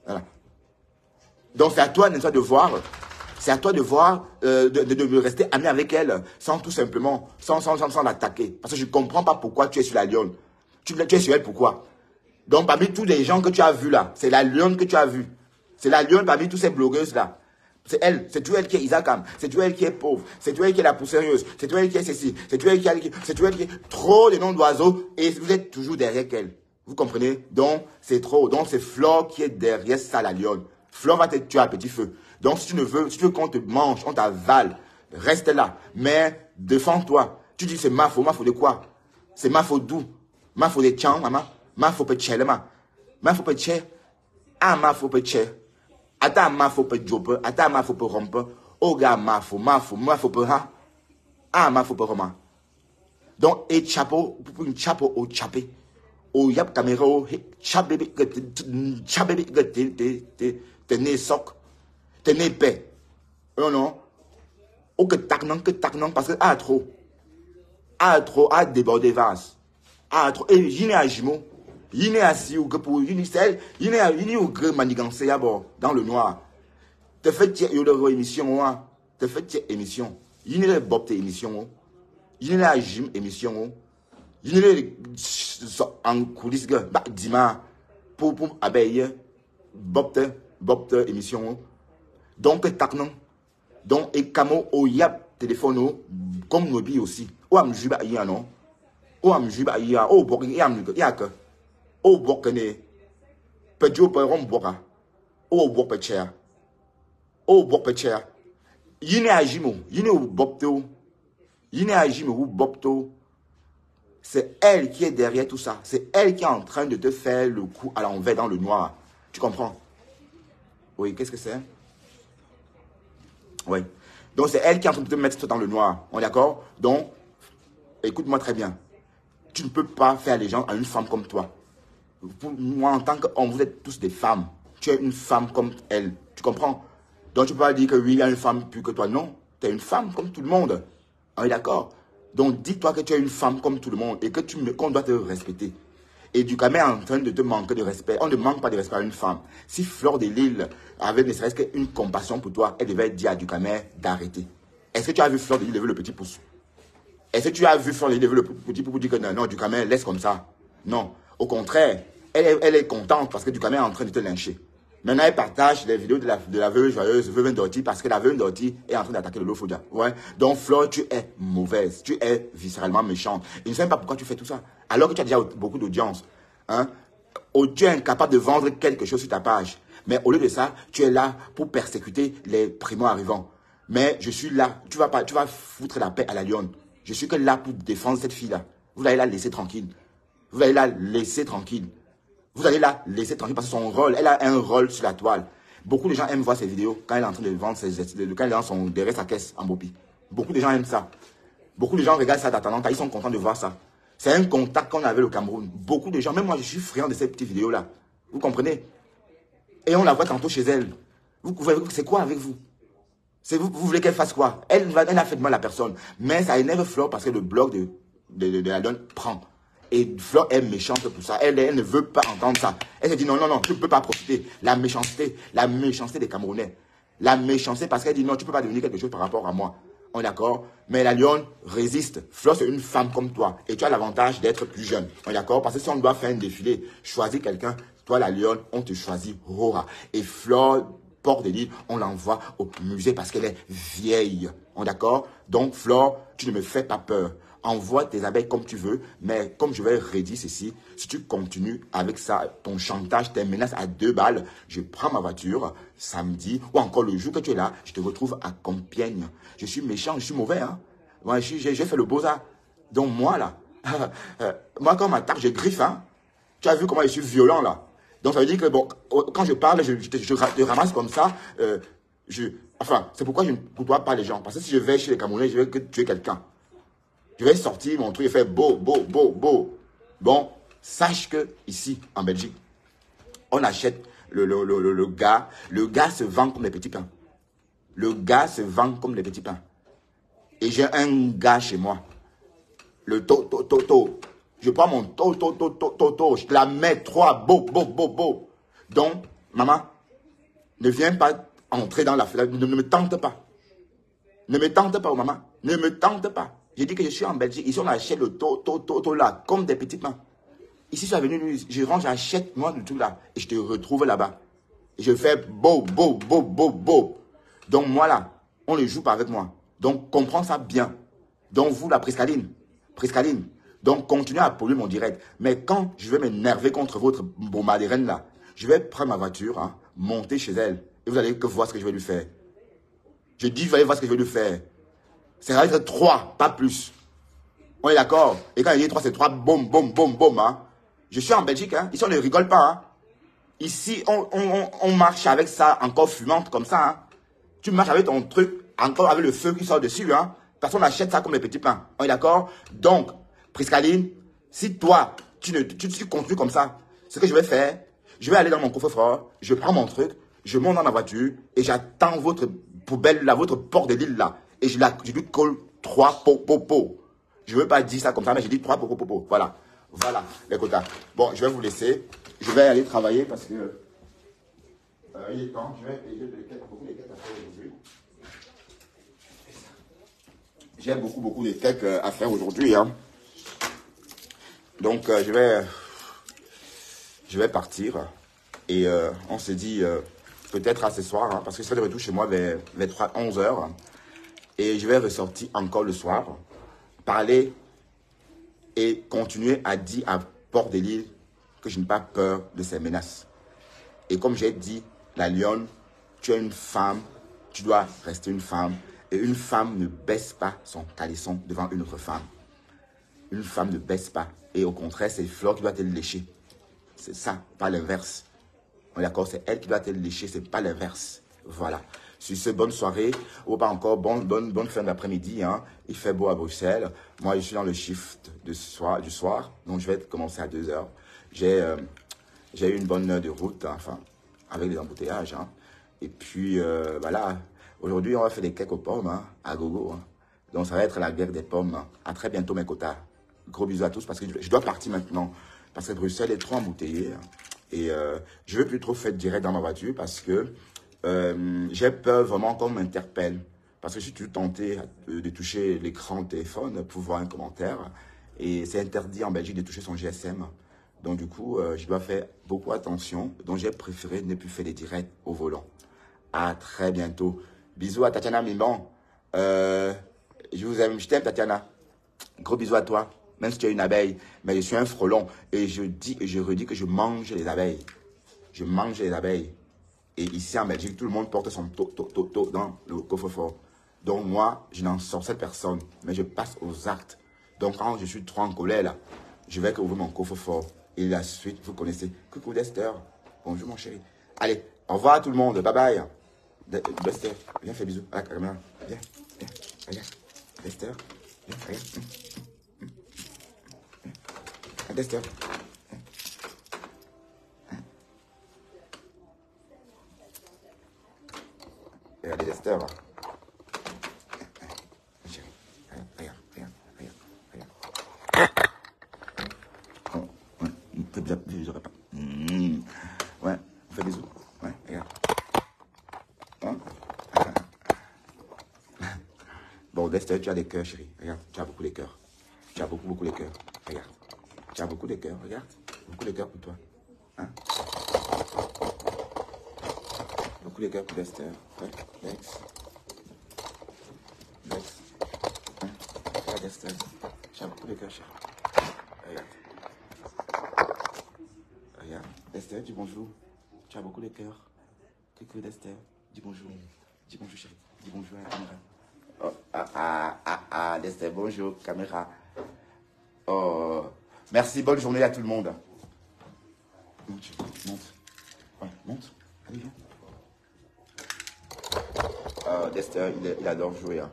Voilà. Donc c'est à toi, n'est-ce pas, de voir. C'est à toi de voir, de rester ami avec elle, sans tout simplement, sans l'attaquer. Parce que je ne comprends pas pourquoi tu es sur la lionne. Tu es sur elle pourquoi? Donc, parmi tous les gens que tu as vus là, c'est la lionne que tu as vue. C'est la lionne parmi toutes ces blogueuses là. C'est elle, c'est toi elle qui est Isakam, c'est toi elle qui est pauvre, c'est toi elle qui est la pousseuse, c'est toi elle qui est ceci, c'est toi elle qui est, c'est toi elle qui est trop de noms d'oiseaux et vous êtes toujours derrière elle. Vous comprenez? Donc, c'est trop. Donc, c'est Flore qui est derrière ça, la lionne. Flore va te tuer à petit feu. Donc, si tu veux qu'on te mange, on t'avale, reste là. Mais, défends-toi. Tu dis, c'est ma faute de quoi? C'est ma faute d'où? Ma faute de Tchang, maman. Ma faute de Tchè, maman. Ma faute de Tchè. Ah, ma faute de Tchè. Ata ma faute de Jope. Ata ma faute de Rompe. Oh, gars, ma faute de ha. Ah, ma faute de Roma. Donc, et chapeau, pour une chapeau au chapé. Oh, yap caméra, chabé, t'es né soc, t'es né paix. Non, non. Oh, que tac non, parce que trop, a débordé vase. Trop, et il y a un jumeau, il y a assis ou que pour une selle, il y a ou que manigancé d'abord, dans le noir. Te fait, il y a une émission, te fait, émission. Il y a une bob émission, il y a une émission. Il y a en coulisses, dima, pour abeille, bopte, émission. Donc, tac non. Donc, et camo, au yap, téléphone, comme nos billes aussi. Ou am juba ya non. Ou am juba ya, oh, bok, yam, yak. Oh, bok, ne. Pedjo, peron, boka. Oh, bok, pecher. Oh, bok, pecher. Yine ajimo, yine ou bopto. Yine ajimo ou bopto. C'est elle qui est derrière tout ça. C'est elle qui est en train de te faire le coup à l'envers dans le noir. Tu comprends? Oui, qu'est-ce que c'est? Oui. Donc, c'est elle qui est en train de te mettre dans le noir. On est d'accord? Donc, écoute-moi très bien. Tu ne peux pas faire les gens à une femme comme toi. Pour moi, en tant qu'homme, vous êtes tous des femmes. Tu es une femme comme elle. Tu comprends? Donc, tu ne peux pas dire que oui, il y a une femme plus que toi. Non. Tu es une femme comme tout le monde. On est d'accord? Donc, dis-toi que tu es une femme comme tout le monde et que qu'on doit te respecter. Et Ducamel est en train de te manquer de respect. On ne manque pas de respect à une femme. Si Flore de Lille avait ne serait-ce qu'une compassion pour toi, elle devait dire à Ducamel d'arrêter. Est-ce que tu as vu Flore de Lille lever le petit pouce? Est-ce que tu as vu Flore de Lille lever le petit pouce pour dire que non, Ducamel, laisse comme ça? Non. Au contraire, elle est contente parce que Ducamel est en train de te lyncher. Maintenant, elle partage les vidéos de la veuve joyeuse, veuve Dorty, parce que la veuve Dorty est en train d'attaquer le Lofodia. Ouais. Donc, Flore, tu es mauvaise. Tu es viscéralement méchante. Et je ne sais pas pourquoi tu fais tout ça. Alors que tu as déjà beaucoup d'audience. Hein? Tu es incapable de vendre quelque chose sur ta page. Mais au lieu de ça, tu es là pour persécuter les primo-arrivants. Mais je suis là. Tu vas foutre la paix à la lionne. Je suis que là pour défendre cette fille-là. Vous allez la laisser tranquille. Vous allez la laisser tranquille. Vous allez la laisser tranquille parce que son rôle, elle a un rôle sur la toile. Beaucoup de gens aiment voir ses vidéos quand elle est en train de vendre ses quand elle est derrière sa caisse en Bopi. Beaucoup de gens aiment ça. Beaucoup de gens regardent ça d'attendant, ils sont contents de voir ça. C'est un contact qu'on avait au Cameroun. Beaucoup de gens, même moi je suis friand de ces petites vidéos-là. Vous comprenez? Et on la voit tantôt chez elle. C'est quoi avec vous? Vous voulez qu'elle fasse quoi? Elle a fait de mal à personne. Mais ça énerve Flore parce que le blog de la donne prend. Et Flore est méchante pour ça. Elle ne veut pas entendre ça. Elle se dit non, tu ne peux pas profiter. La méchanceté des Camerounais. La méchanceté parce qu'elle dit non, tu ne peux pas devenir quelque chose par rapport à moi. On est d'accord? Mais la lionne résiste. Flore, c'est une femme comme toi. Et tu as l'avantage d'être plus jeune. On est d'accord? Parce que si on doit faire un défilé, choisir quelqu'un, toi, la lionne, on te choisit Rora. Et Flore, Port de Lille, on l'envoie au musée parce qu'elle est vieille. On est d'accord? Donc, Flore, tu ne me fais pas peur. Envoie tes abeilles comme tu veux, mais comme je vais redire ceci, si tu continues avec ça, ton chantage, tes menaces à 2 balles, je prends ma voiture samedi, ou encore le jour que tu es là, je te retrouve à Compiègne. Je suis méchant, je suis mauvais, hein. Moi, j'ai fait le beau-ça. Donc moi, là, moi, quand on m'attaque, je griffe, hein. Tu as vu comment je suis violent, là. Donc ça veut dire que, bon, quand je parle, je te ramasse comme ça, enfin, c'est pourquoi je ne côtoie pas les gens. Parce que si je vais chez les Camerounais, je vais que tuer quelqu'un. Je vais sortir mon truc et faire beau. Bon, sache que ici, en Belgique, on achète le gars. Le gars se vend comme des petits pains. Le gars se vend comme des petits pains. Et j'ai un gars chez moi. Le to. Je prends mon to. Je te la mets 3 beau. Donc, maman, ne viens pas entrer dans la fenêtre. Ne me tente pas. Ne me tente pas, maman. Ne me tente pas. J'ai dit que je suis en Belgique. Ici, on achète le to là, comme des petits pains. Ici, je suis venu, je range, j'achète moi le tout là. Et je te retrouve là-bas. Et je fais beau, beau, beau, beau, beau. Donc moi là, on ne joue pas avec moi. Donc comprends ça bien. Donc vous, la Priscaline. Donc continuez à polluer mon direct. Mais quand je vais m'énerver contre votre bombardérenne là, je vais prendre ma voiture, hein, monter chez elle. Et vous allez que voir ce que je vais lui faire. Je dis, vous allez voir ce que je vais lui faire. Ça va être 3, pas plus. On est d'accord? Et quand il dit 3, c'est 3, boum, boum, boum, boum. Hein. Je suis en Belgique, hein. Ici on ne rigole pas. Hein. Ici, on marche avec ça encore fumante comme ça. Hein. Tu marches avec ton truc, encore avec le feu qui sort dessus. Hein. Personne n'achète ça comme les petits pains. On est d'accord? Donc, Priscaline, si toi, tu continues comme ça, ce que je vais faire, je vais aller dans mon coffre-fort, je prends mon truc, je monte dans ma voiture et j'attends votre poubelle là, votre port de l'île là. Et je lui colle 3 pots. Je ne veux pas dire ça comme ça, mais je dis 3 pots. Voilà. Voilà les quotas. Bon, je vais vous laisser. Je vais aller travailler parce que il est temps. J'ai beaucoup de cakes à faire aujourd'hui. J'ai beaucoup de cakes à faire aujourd'hui. Hein. Donc, je vais partir. Et on se dit peut-être à ce soir, hein, parce que je serai de retour chez moi vers 11 h. Et je vais ressortir encore le soir, parler et continuer à dire à Port-de-l'Île que je n'ai pas peur de ces menaces. Et comme j'ai dit, la lionne, tu es une femme, tu dois rester une femme. Et une femme ne baisse pas son caleçon devant une autre femme. Une femme ne baisse pas. Et au contraire, c'est Flore qui doit te lécher. C'est ça, pas l'inverse. On est d'accord, c'est elle qui doit te lécher, c'est pas l'inverse. Voilà. Sur ce, bonne soirée, ou pas encore, bonne fin d'après-midi. Hein. Il fait beau à Bruxelles. Moi, je suis dans le shift du soir, donc je vais commencer à 2 h. J'ai eu une bonne heure de route, hein, enfin, avec les embouteillages. Hein. Et puis, voilà, aujourd'hui, on va faire des cakes aux pommes, hein, à gogo. Hein. Donc, ça va être la guerre des pommes. Hein. À très bientôt, mes quotas. Gros bisous à tous, parce que je dois partir maintenant. Parce que Bruxelles est trop embouteillée. Hein. Et je ne veux plus trop faire direct dans ma voiture, parce que j'ai peur vraiment qu'on m'interpelle. Parce que je suis toujours tenté de toucher l'écran de téléphone pour voir un commentaire. Et c'est interdit en Belgique de toucher son GSM. Donc du coup, je dois faire beaucoup attention. Donc j'ai préféré ne plus faire des directs au volant. À très bientôt. Bisous à Tatiana Mimban. Je vous aime, je t'aime Tatiana. Gros bisous à toi. Même si tu es une abeille. Mais je suis un frelon. Et je dis et je redis que je mange les abeilles. Je mange les abeilles. Et ici en Belgique, tout le monde porte son to dans le coffre-fort. Donc moi, je n'en sorcelle personne, mais je passe aux actes. Donc quand je suis trop en colère, là, je vais ouvrir mon coffre-fort. Et la suite, vous connaissez. Coucou Dester. Bonjour mon chéri. Allez, au revoir à tout le monde. Bye bye. Dester, viens faire bisous à la caméra. Viens, regarde. Dester, viens, regarde. Dester. Regardez Dester. J'aurais pas. Ouais, on fait des bisous. Ouais, regarde. Hein? Bon, Dexter, tu as des cœurs, chérie. Regarde, tu as beaucoup de cœurs. Tu as beaucoup de cœurs. Regarde. Tu as beaucoup de cœurs, regarde. Beaucoup de cœurs pour toi. Hein? Beaucoup de cœurs pour Dexter. Ouais, Dex. Hein? Regarde, Dexter. Tu as beaucoup de cœurs, chérie. Regarde. Regarde. Dexter, dis bonjour. Tu as beaucoup de cœur. Coucou Dexter. Dis bonjour. Dis bonjour, chérie. Dis bonjour à la caméra. Oh, Dexter, bonjour, caméra. Oh, merci, bonne journée à tout le monde. Monte. Ouais, monte. Allez, viens. Oh, Dexter, il adore jouer. Hein.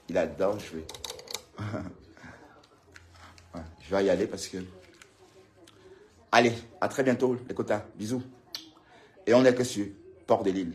Il adore jouer. Ouais, je vais y aller parce que... Allez, à très bientôt, les quotas. Bisous. Et on est que sur Port-de-l'Île.